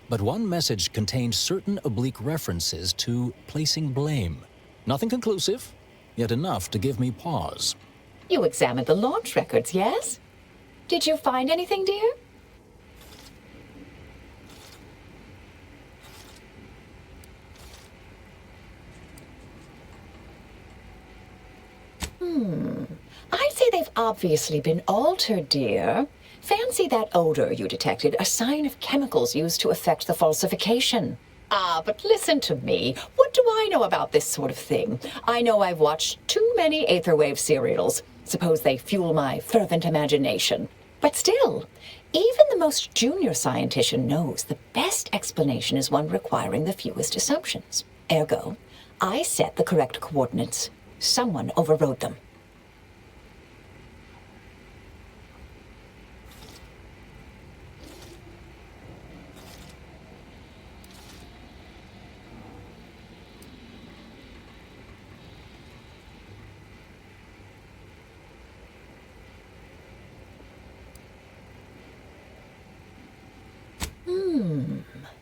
but one message contained certain oblique references to placing blame. Nothing conclusive, yet enough to give me pause. You examined the launch records, yes? Did you find anything, dear? I'd say they've obviously been altered, dear. Fancy that odor you detected, a sign of chemicals used to effect the falsification. Ah, but listen to me. What do I know about this sort of thing? I know I've watched too many Aetherwave serials. Suppose they fuel my fervent imagination. But still, even the most junior scientist knows the best explanation is one requiring the fewest assumptions. Ergo, I set the correct coordinates. Someone overrode them.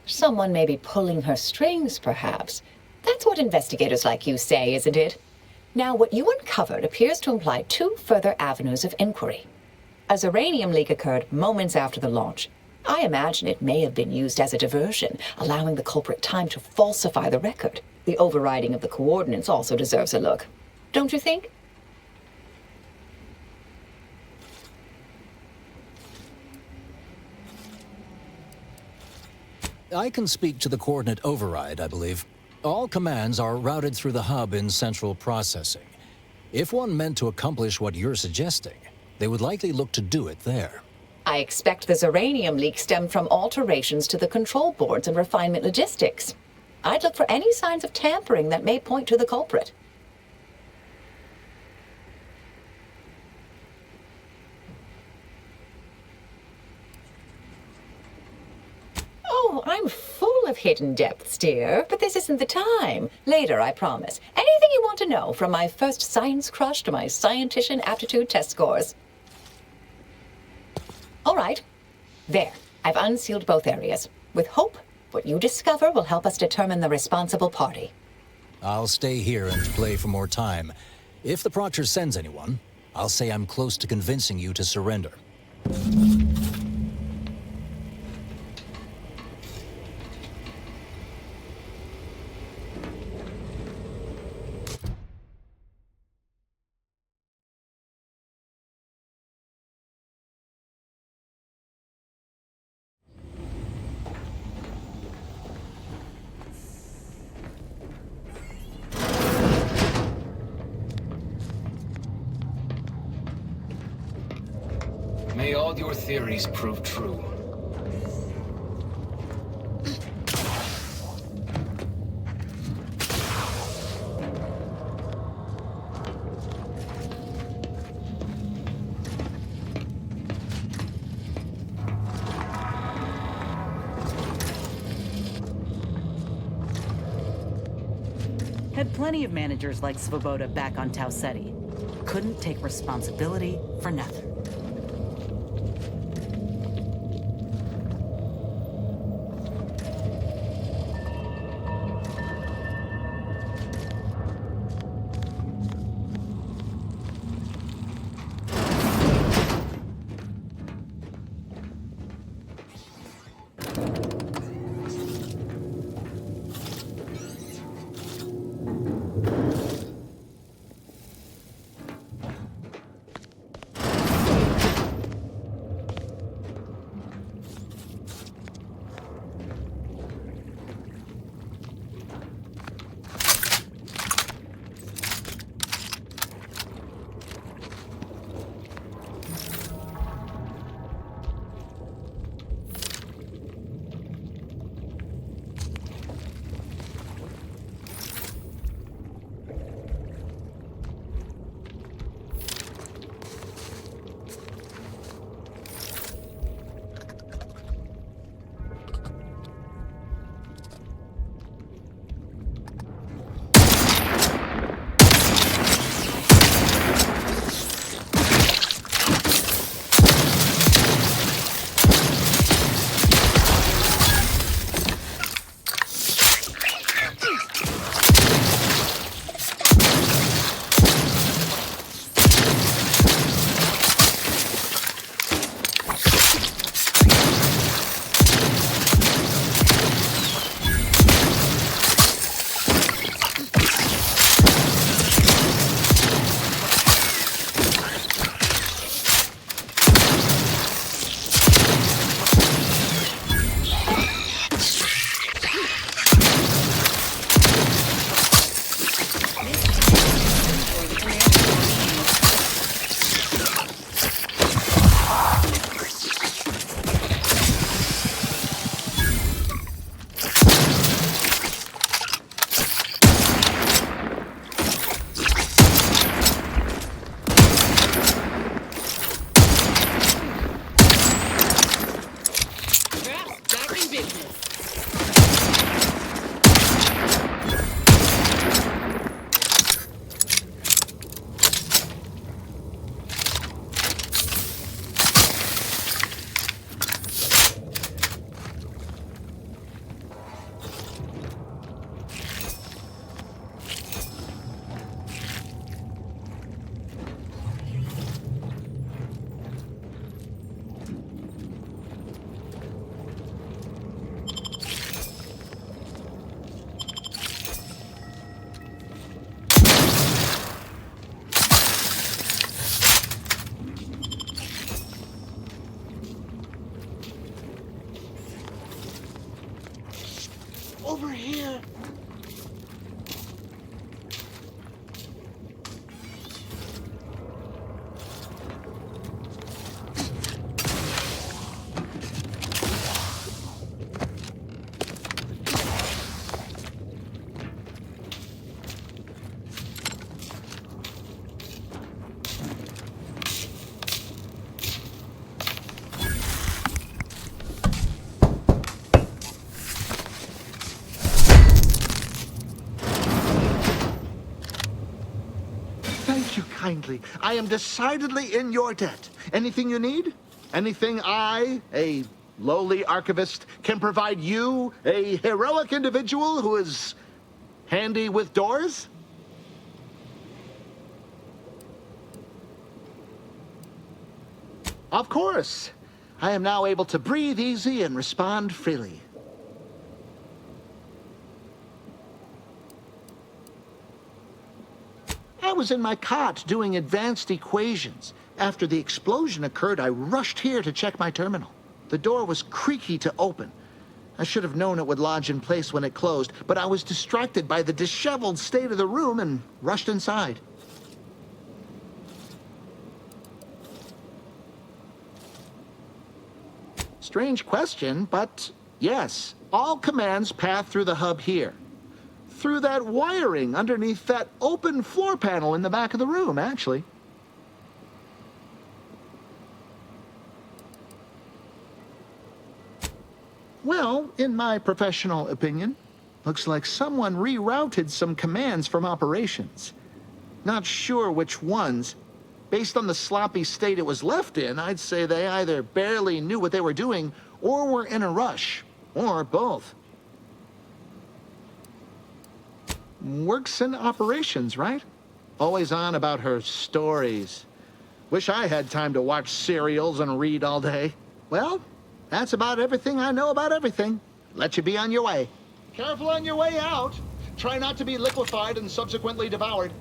Someone may be pulling her strings, perhaps. That's what investigators like you say, isn't it? Now, what you uncovered appears to imply two further avenues of inquiry. A uranium leak occurred moments after the launch. I imagine it may have been used as a diversion, allowing the culprit time to falsify the record. The overriding of the coordinates also deserves a look. Don't you think? I can speak to the coordinate override, I believe. All commands are routed through the hub in central processing. If one meant to accomplish what you're suggesting, they would likely look to do it there. I expect the uranium leak stemmed from alterations to the control boards and refinement logistics. I'd look for any signs of tampering that may point to the culprit. Oh, I'm full of hidden depths, dear, but this isn't the time. Later, I promise. Anything you want to know, from my first science crush to my scientician aptitude test scores. All right. There. I've unsealed both areas. With hope, what you discover will help us determine the responsible party. I'll stay here and play for more time. If the Proctor sends anyone, I'll say I'm close to convincing you to surrender. May all your theories prove true. Had plenty of managers like Svoboda back on Tau Ceti. Couldn't take responsibility for nothing. Over here. Thank you kindly. I am decidedly in your debt. Anything you need? Anything I, a lowly archivist, can provide you, a heroic individual who is handy with doors? Of course. I am now able to breathe easy and respond freely. I was in my cot doing advanced equations. After the explosion occurred, I rushed here to check my terminal. The door was creaky to open. I should have known it would lodge in place when it closed, but I was distracted by the disheveled state of the room and rushed inside. Strange question, but yes, all commands path through the hub here. Through that wiring underneath that open floor panel in the back of the room, actually. Well, in my professional opinion, Looks like someone rerouted some commands from operations. Not sure which ones. Based on the sloppy state it was left in, I'd say they either barely knew what they were doing or were in a rush, or both. Works in operations, right? Always on about her stories. Wish I had time to watch serials and read all day. Well, that's about everything I know about everything. Let you be on your way. Careful on your way out. Try not to be liquefied and subsequently devoured.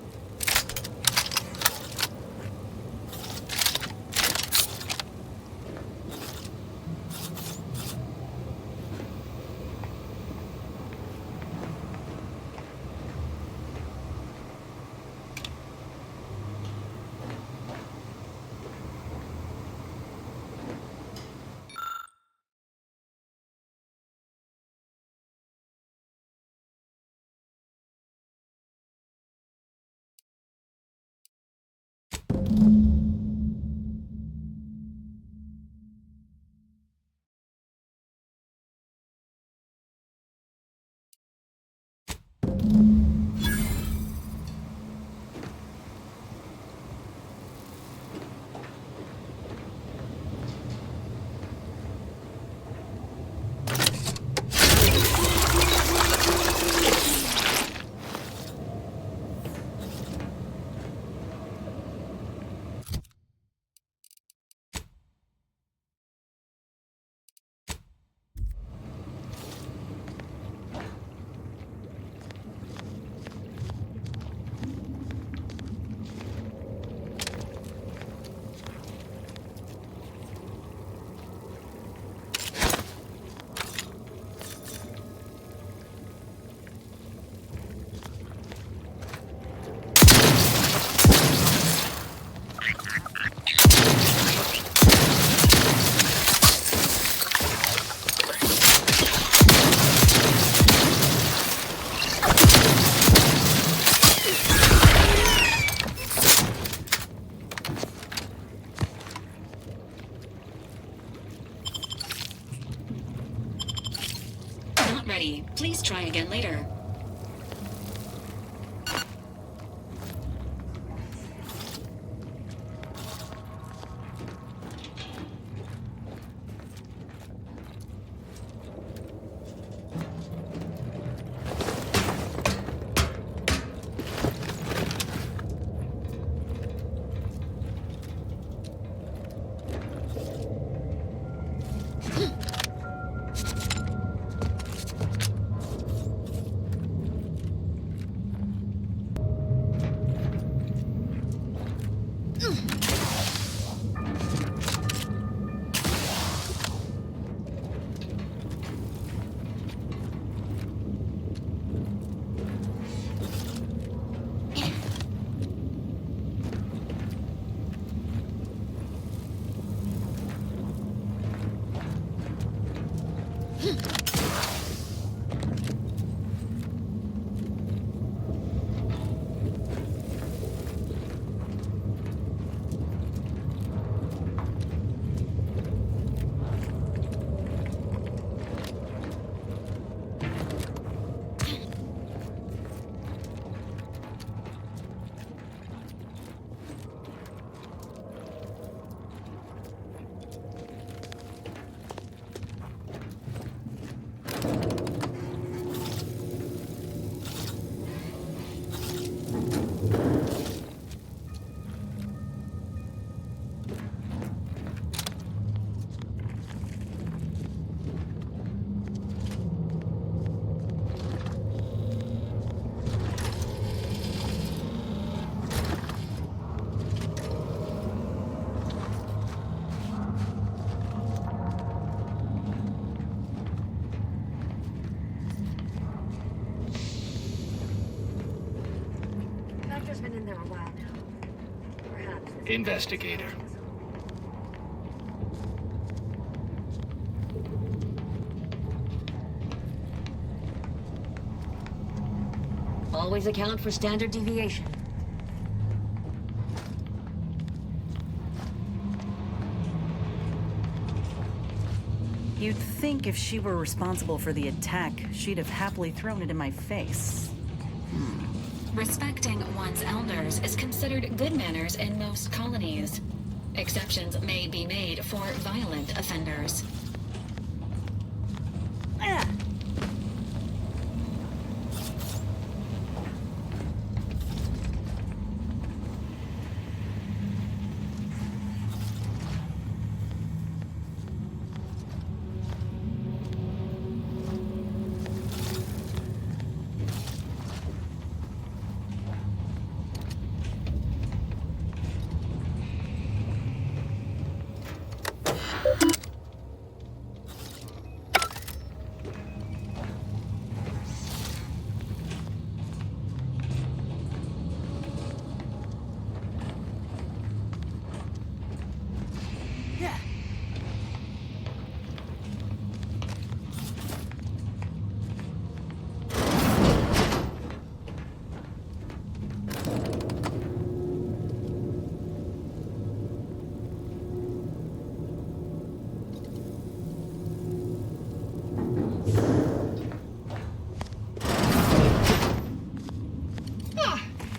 Please try again later. Investigator. Always account for standard deviation. You'd think if she were responsible for the attack, she'd have happily thrown it in my face. Respecting one's elders is considered good manners in most colonies. Exceptions may be made for violent offenders.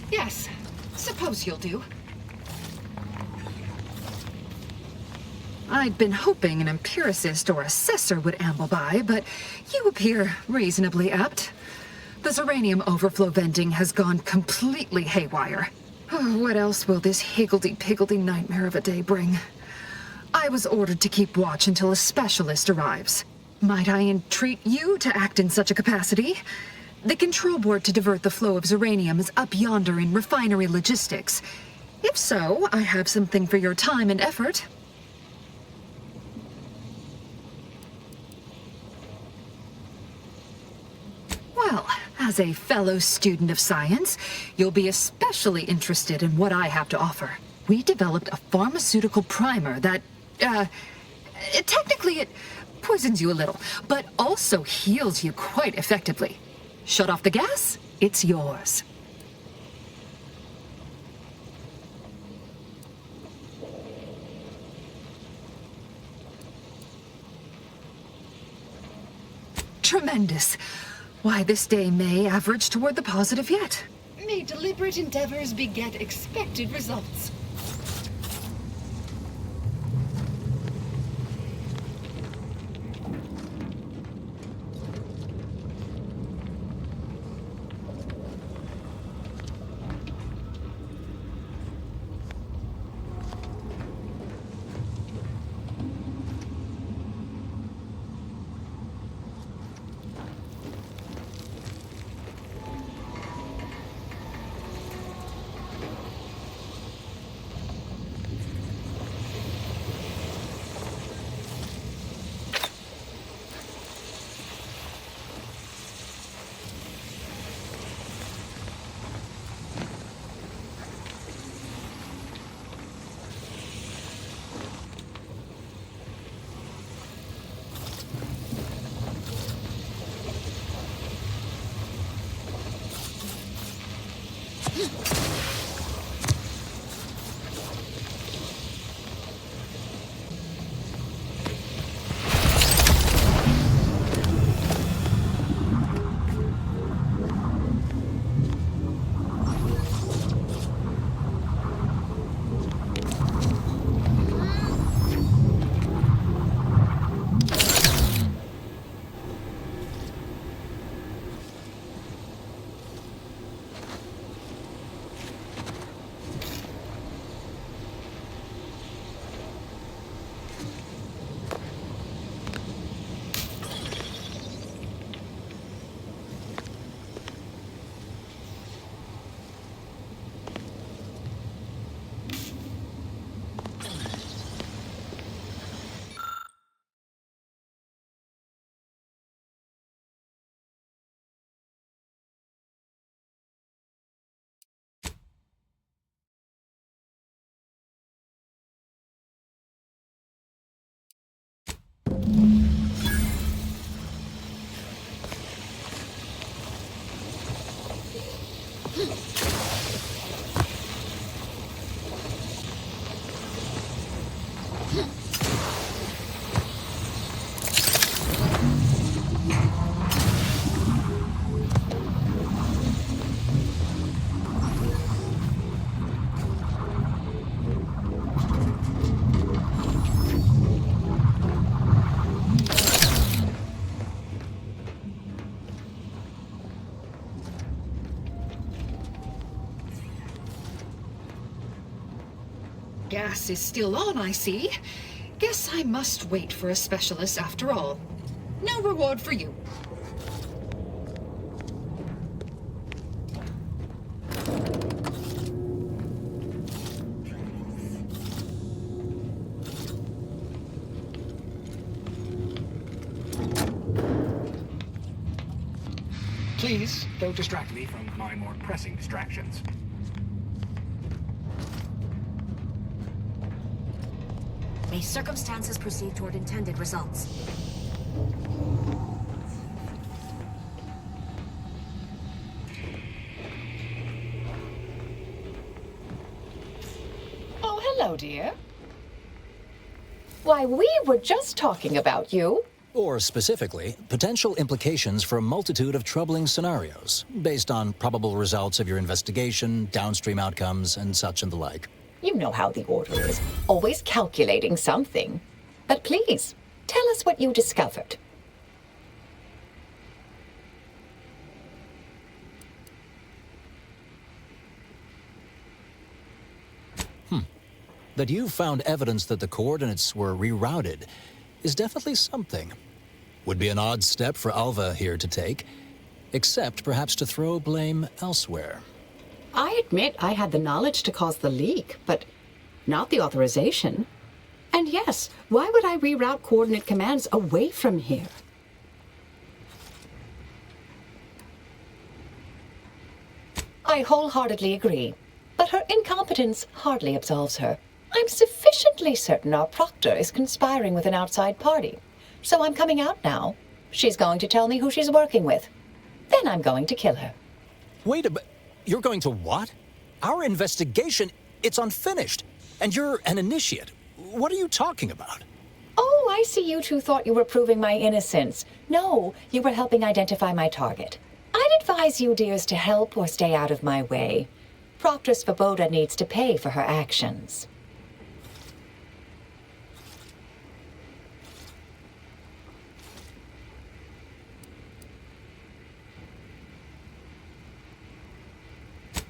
Yes, suppose you'll do. I'd been hoping an empiricist or assessor would amble by, but you appear reasonably apt. The Zeranium overflow venting has gone completely haywire. Oh, what else will this higgledy-piggledy nightmare of a day bring? I was ordered to keep watch until a specialist arrives. Might I entreat you to act in such a capacity? The control board to divert the flow of Zeranium is up yonder in refinery logistics. If so, I have something for your time and effort. Well, as a fellow student of science, you'll be especially interested in what I have to offer. We developed a pharmaceutical primer that, technically it poisons you a little, but also heals you quite effectively. Shut off the gas, it's yours. Tremendous. Why, this day may average toward the positive yet. May deliberate endeavors beget expected results. gas is still on, I see. Guess I must wait for a specialist after all. No reward for you. Please, don't distract me from my more pressing distractions. May circumstances proceed toward intended results. Oh, hello, dear. Why, we were just talking about you. Or specifically, potential implications for a multitude of troubling scenarios, based on probable results of your investigation, downstream outcomes, and such and the like. You know how the Order is, always calculating something. But please, tell us what you discovered. That you found evidence that the coordinates were rerouted is definitely something. Would be an odd step for Alva here to take, except perhaps to throw blame elsewhere. I admit I had the knowledge to cause the leak, but not the authorization. And yes, why would I reroute coordinate commands away from here? I wholeheartedly agree, but her incompetence hardly absolves her. I'm sufficiently certain our proctor is conspiring with an outside party, so I'm coming out now. She's going to tell me who she's working with. Then I'm going to kill her. Wait a minute. You're going to what? Our investigation, it's unfinished. And you're an initiate. What are you talking about? Oh, I see you two thought you were proving my innocence. No, you were helping identify my target. I'd advise you, dears, to help or stay out of my way. Proctor Svoboda needs to pay for her actions.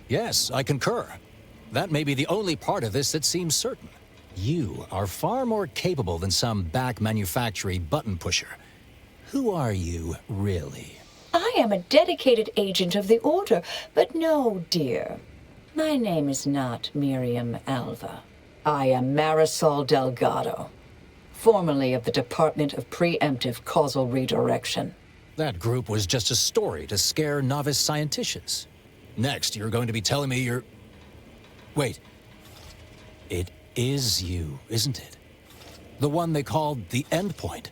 Yes, I concur. That may be the only part of this that seems certain. You are far more capable than some back manufactory button pusher. Who are you, really? I am a dedicated agent of the Order, but no, dear. My name is not Miriam Alva. I am Marisol Delgado, formerly of the Department of Preemptive Causal Redirection. That group was just a story to scare novice scienticians. Next, you're going to be telling me you're... Wait. It is you, isn't it? The one they called the Endpoint.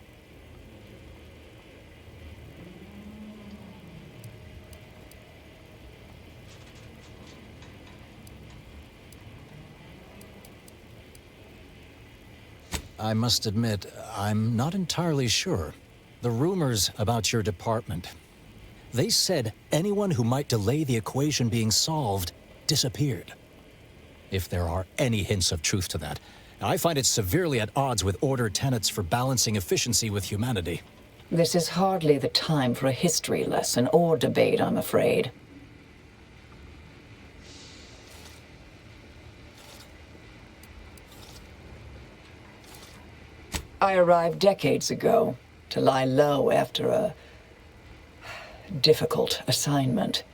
I must admit, I'm not entirely sure. The rumors about your department... They said anyone who might delay the equation being solved disappeared. If there are any hints of truth to that, I find it severely at odds with Order tenets for balancing efficiency with humanity. This is hardly the time for a history lesson or debate, I'm afraid. I arrived decades ago to lie low after a difficult assignment.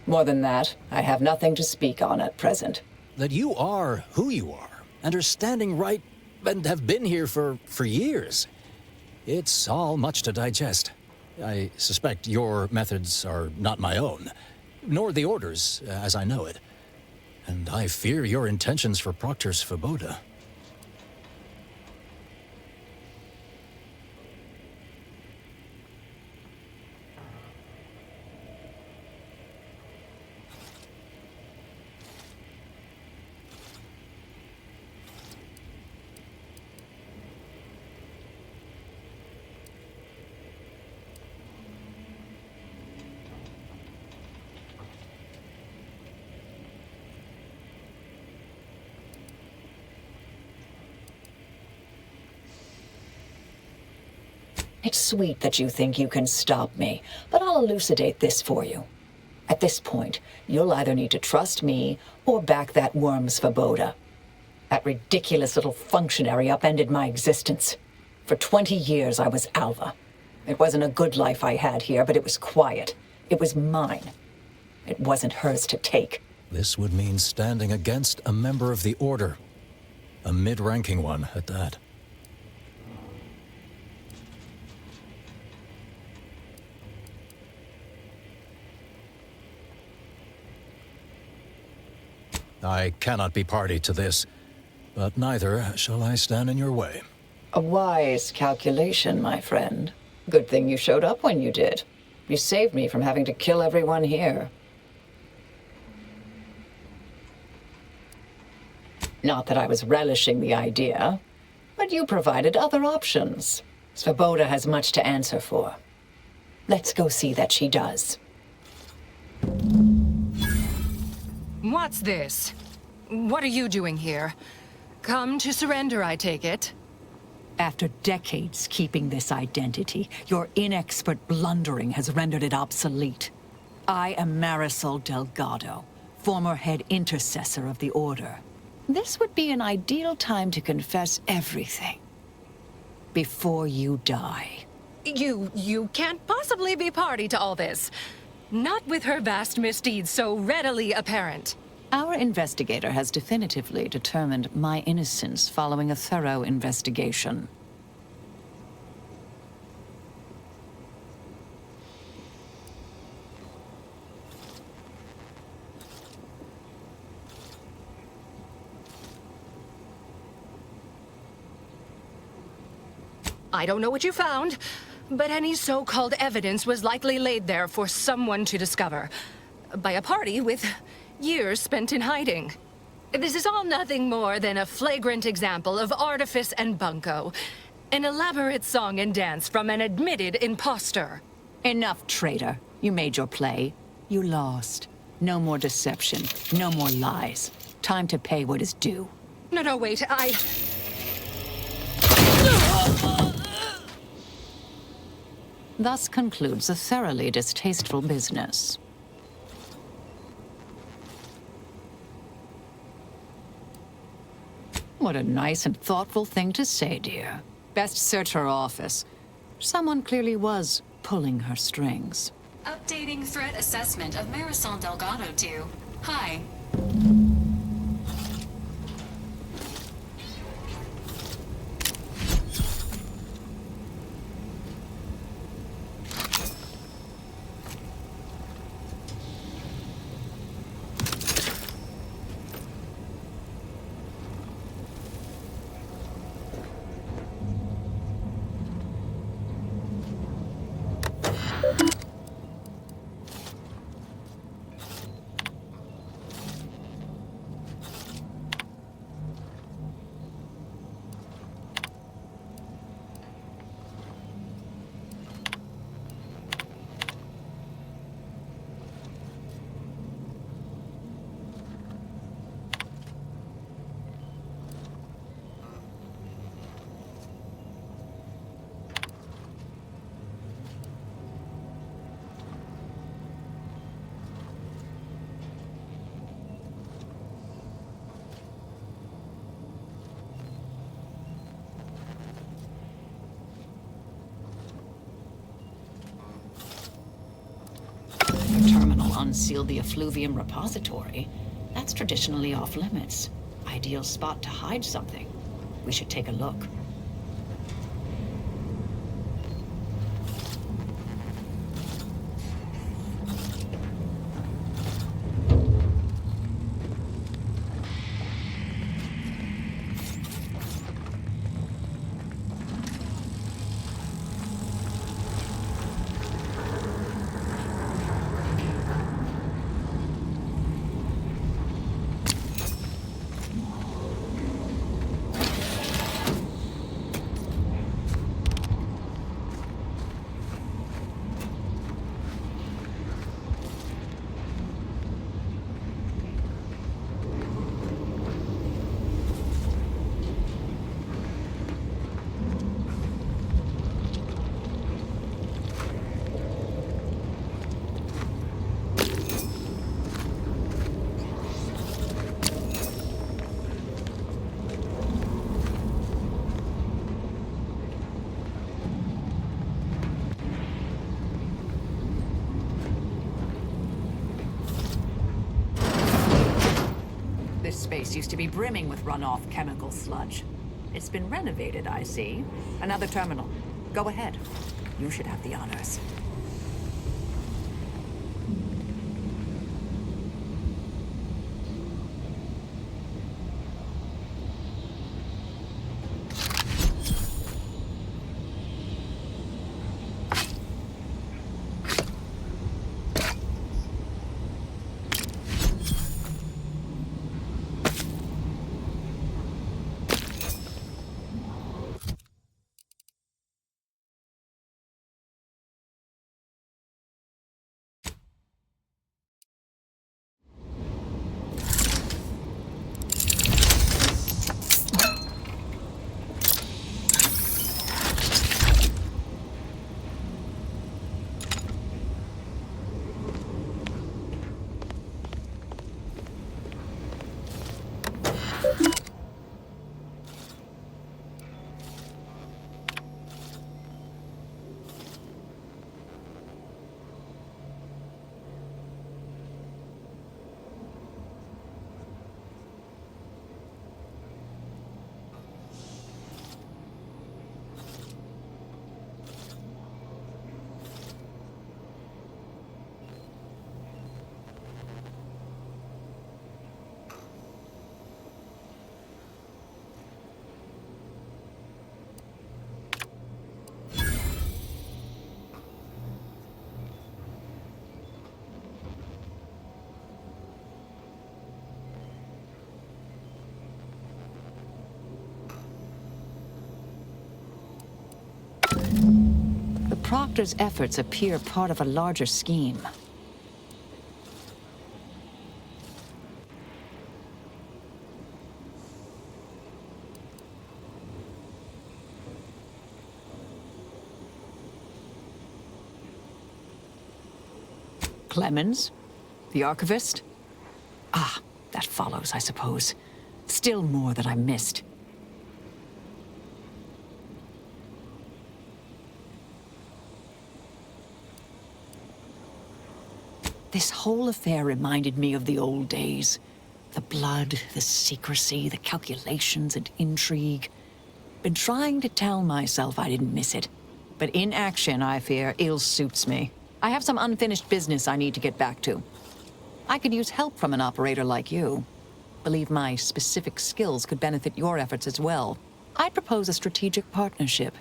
More than that, I have nothing to speak on at present. That you are who you are, and are standing right, and have been here for years. It's all much to digest. I suspect your methods are not my own, nor the Order's, as I know it. And I fear your intentions for Proctor Svoboda. It's sweet that you think you can stop me, but I'll elucidate this for you. At this point, you'll either need to trust me or back that worm Svoboda. That ridiculous little functionary upended my existence. For 20 years, I was Alva. It wasn't a good life I had here, but it was quiet. It was mine. It wasn't hers to take. This would mean standing against a member of the Order. A mid-ranking one, at that. I cannot be party to this, but neither shall I stand in your way. A wise calculation, my friend. Good thing you showed up when you did. You saved me from having to kill everyone here. Not that I was relishing the idea, but you provided other options. Svoboda has much to answer for. Let's go see that she does. What's this? What are you doing here? Come to surrender, I take it? After decades keeping this identity, your inexpert blundering has rendered it obsolete. I am Marisol Delgado, former head intercessor of the Order. This would be an ideal time to confess everything. Before you die. You can't possibly be party to all this. Not with her vast misdeeds so readily apparent. Our investigator has definitively determined my innocence following a thorough investigation. I don't know what you found, but any so-called evidence was likely laid there for someone to discover. By a party with years spent in hiding. This is all nothing more than a flagrant example of artifice and bunco. An elaborate song and dance from an admitted imposter. Enough, traitor. You made your play. You lost. No more deception. No more lies. Time to pay what is due. No, wait, Thus concludes a thoroughly distasteful business. What a nice and thoughtful thing to say, dear. Best search her office. Someone clearly was pulling her strings. Updating threat assessment of Marisol Delgado to high. Unsealed the effluvium repository. That's traditionally off limits. Ideal spot to hide something. We should take a look. place used to be brimming with runoff chemical sludge. It's been renovated, I see. Another terminal. Go ahead. You should have the honors. The Proctor's efforts appear part of a larger scheme. Clemens? The archivist? Ah, that follows, I suppose. Still more that I missed. This whole affair reminded me of the old days. The blood, the secrecy, the calculations and intrigue. Been trying to tell myself I didn't miss it. But in action, I fear, ill suits me. I have some unfinished business I need to get back to. I could use help from an operator like you. Believe my specific skills could benefit your efforts as well. I'd propose a strategic partnership.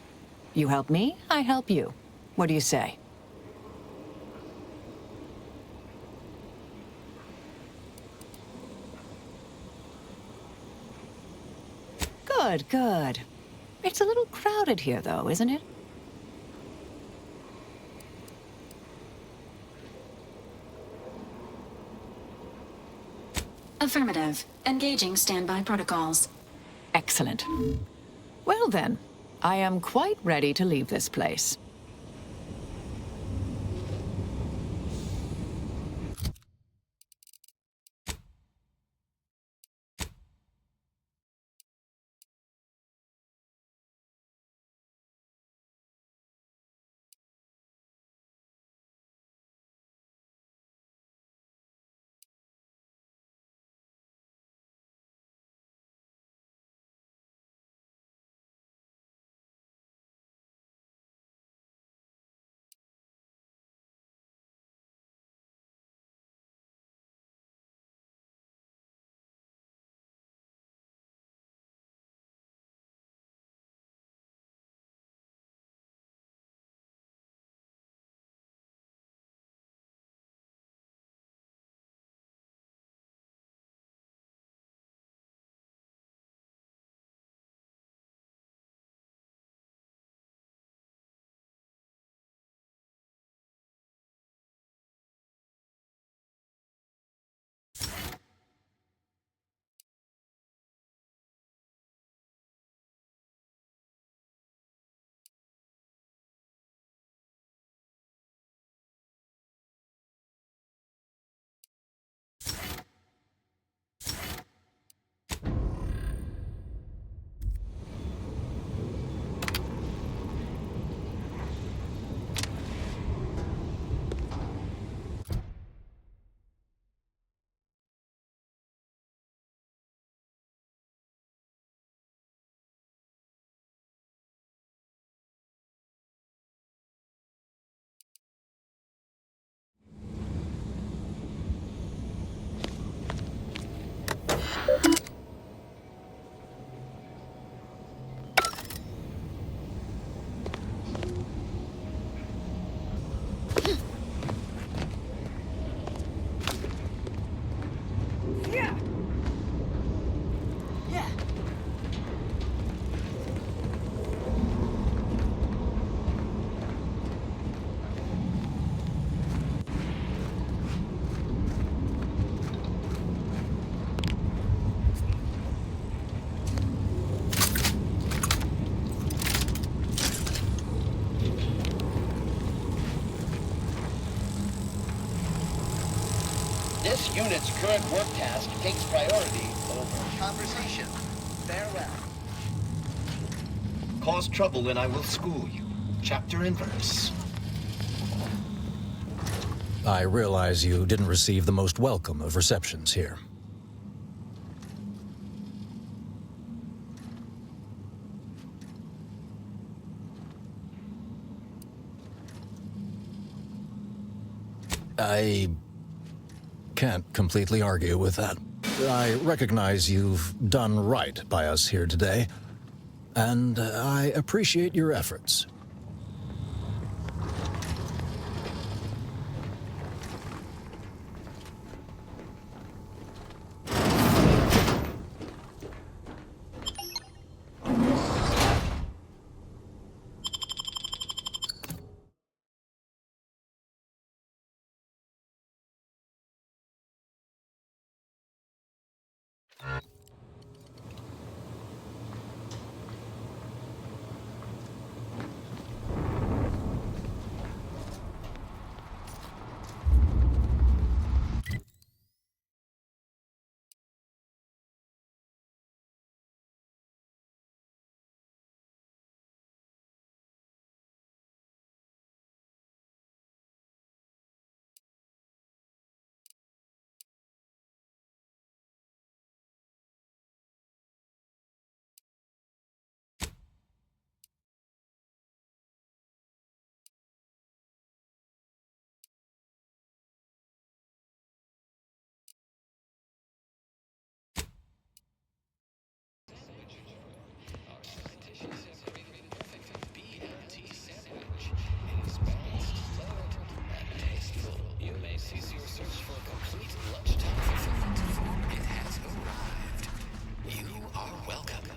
You help me, I help you. What do you say? Good, good. It's a little crowded here, though, isn't it? Affirmative. Engaging standby protocols. Excellent. Well then, I am quite ready to leave this place. This unit's current work task takes priority over conversation. Farewell. Cause trouble and I will school you. Chapter and verse. I realize you didn't receive the most welcome of receptions here. I can't completely argue with that. I recognize you've done right by us here today, and I appreciate your efforts.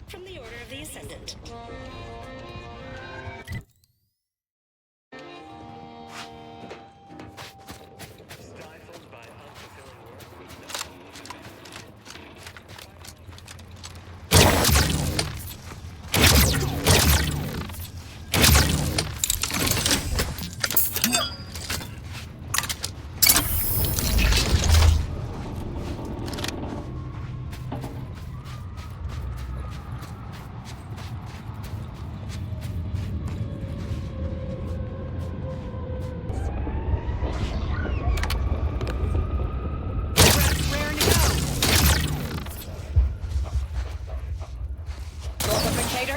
From the Order of the Ascendant.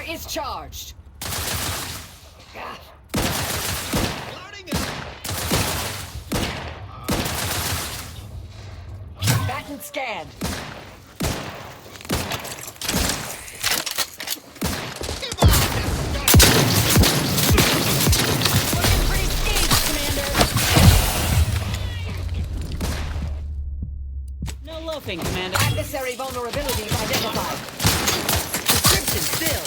Is charged. Batten scanned. No loafing, Commander. Adversary vulnerabilities identified. Description filled.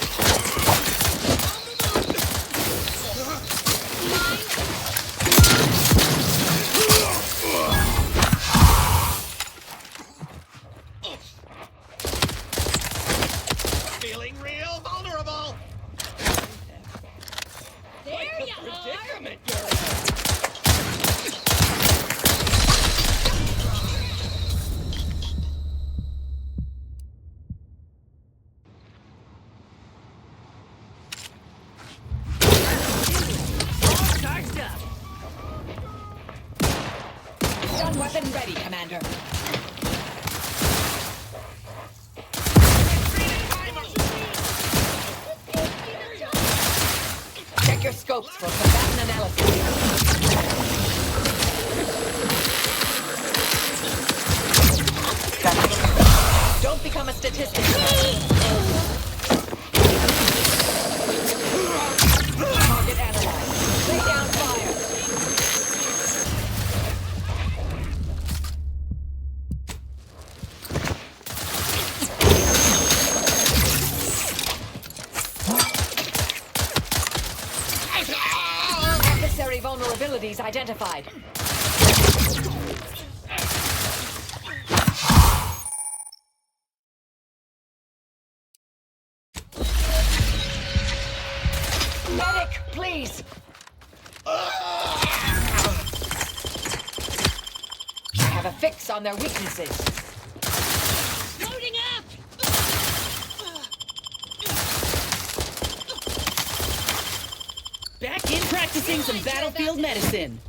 Feeling real vulnerable. There you Predicament Charged up. Stun weapon ready, Commander. Check your scopes for combatant analysis. Don't become a statistic. Target analyzed. Lay down fire. Adversary vulnerabilities identified. Medic, please. I have have a fix on their weaknesses. Loading up! Back in practicing some battlefield medicine.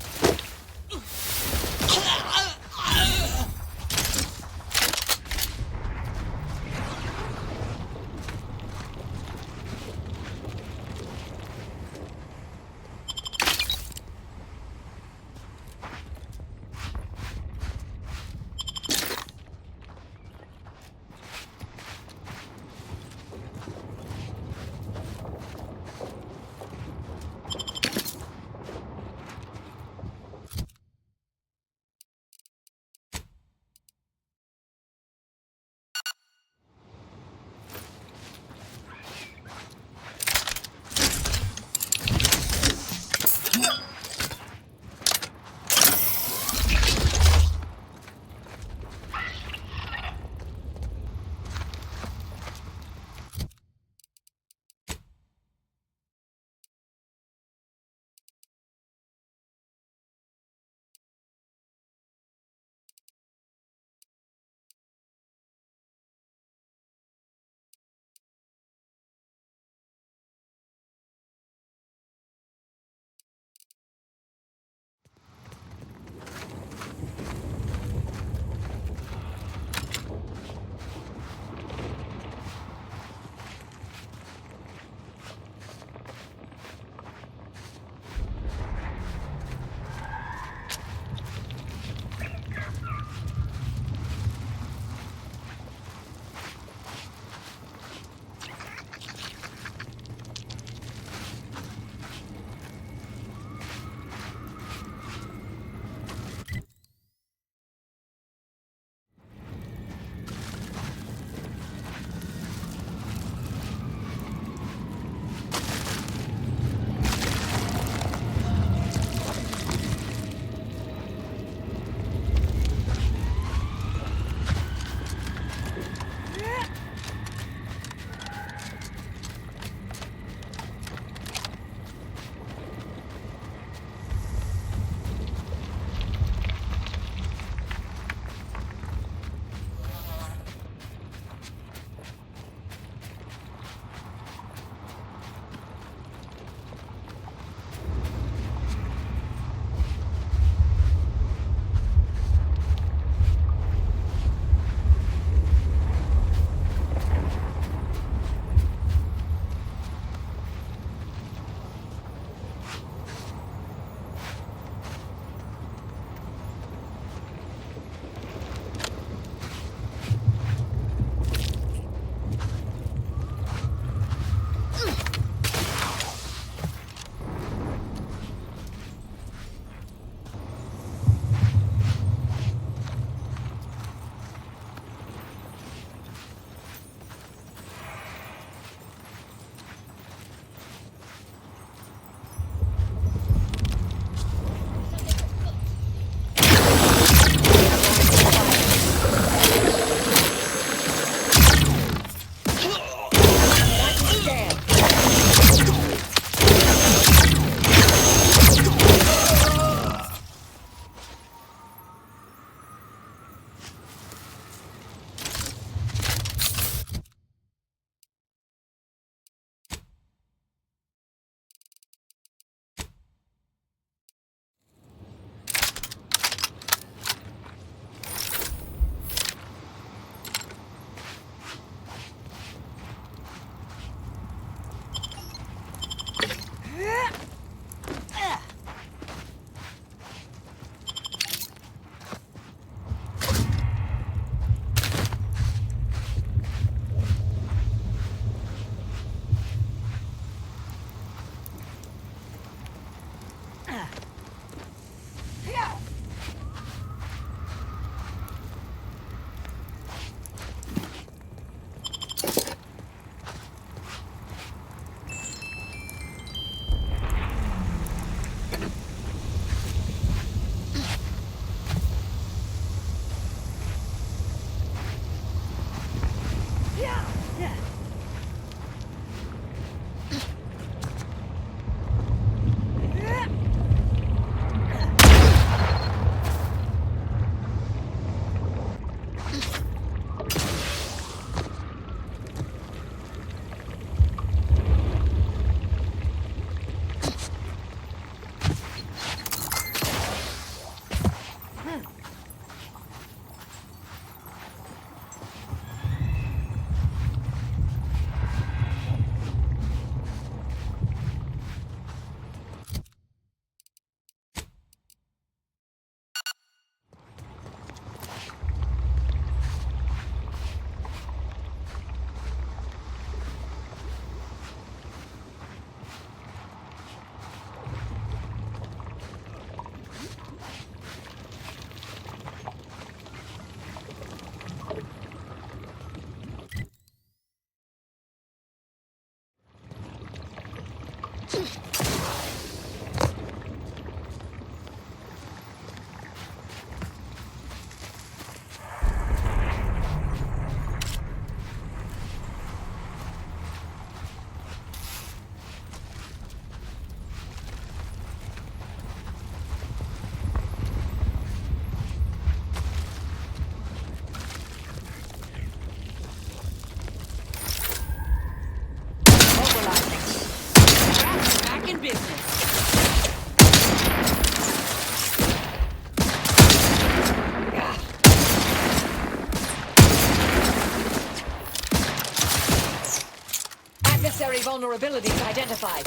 vulnerabilities identified.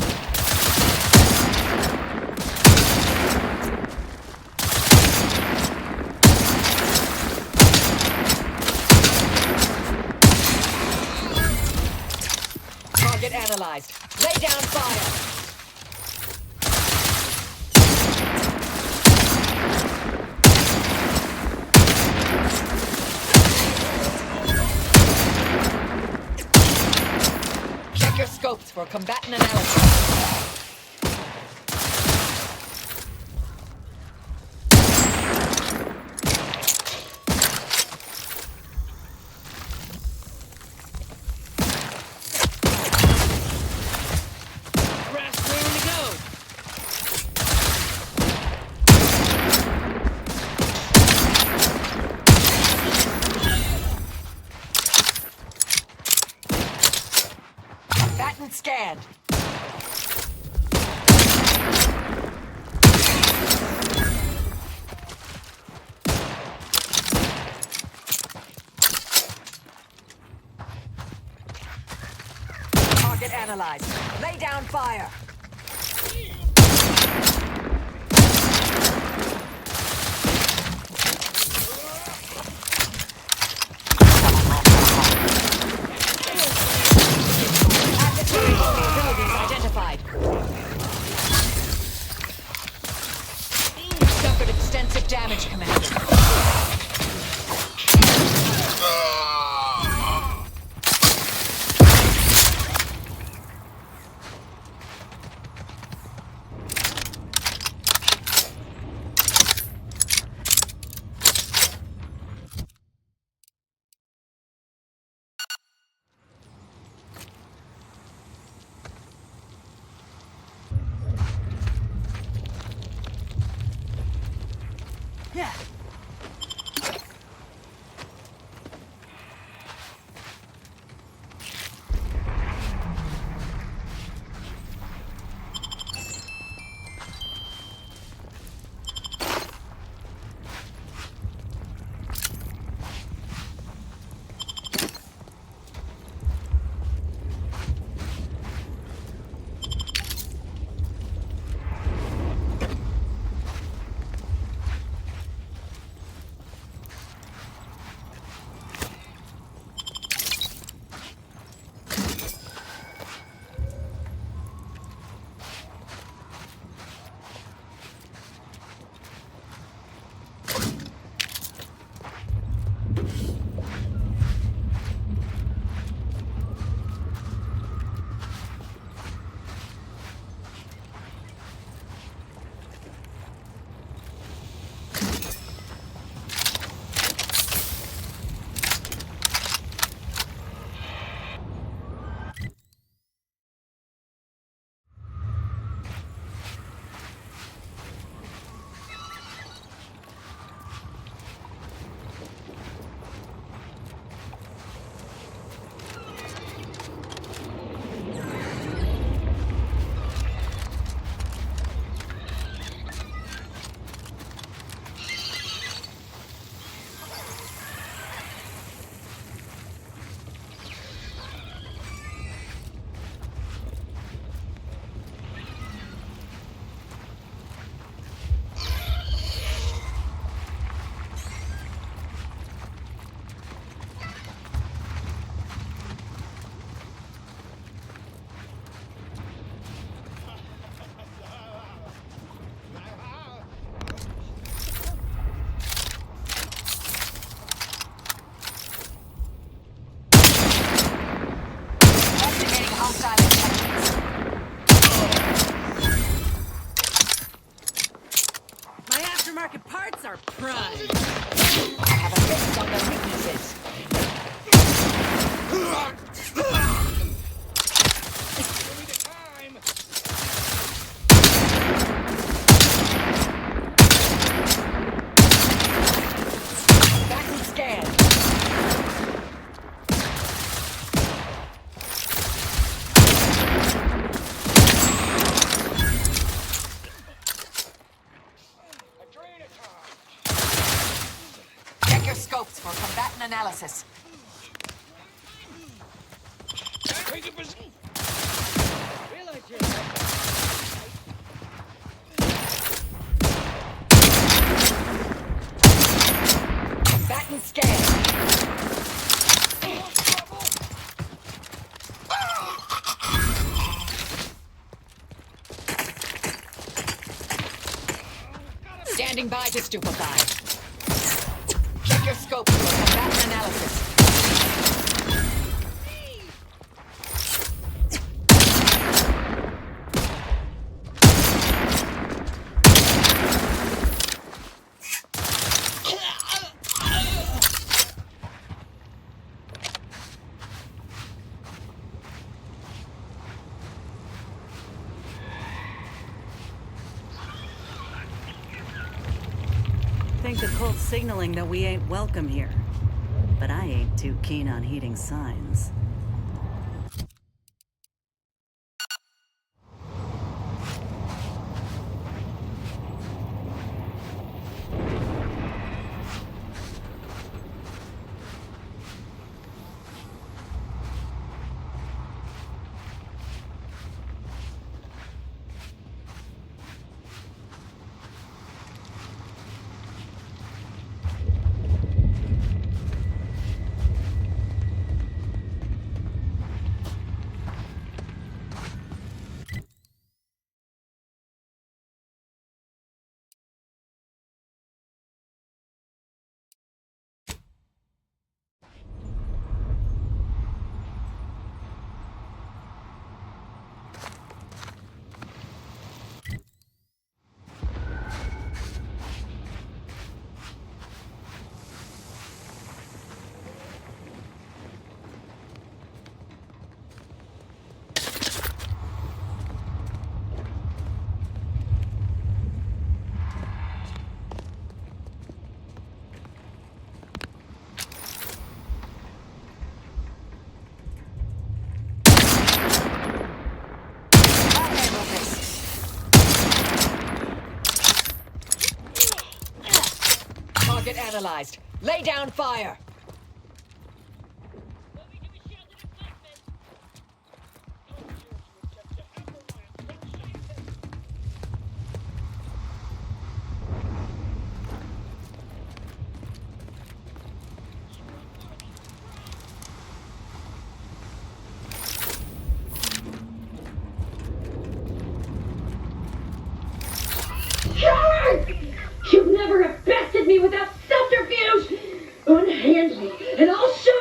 Target analyzed. Lay down fire. Check your scopes for combatant analysis. Combatant scanned. Target analyzed. Lay down fire. Vulnerabilities identified. Suffered extensive damage, Commander. Yeah. My aftermarket parts are prime. I have a list on the weaknesses. Vacuum scan. Check your scopes for combatant analysis. Bat and scan. Standing by to stupefy. Check your scope for combat analysis. Think the cult's signaling that we ain't welcome here. But I ain't too keen on heeding signs. Target analyzed. Lay down fire. You've never have bested me without subterfuge! Unhand me, and I'll show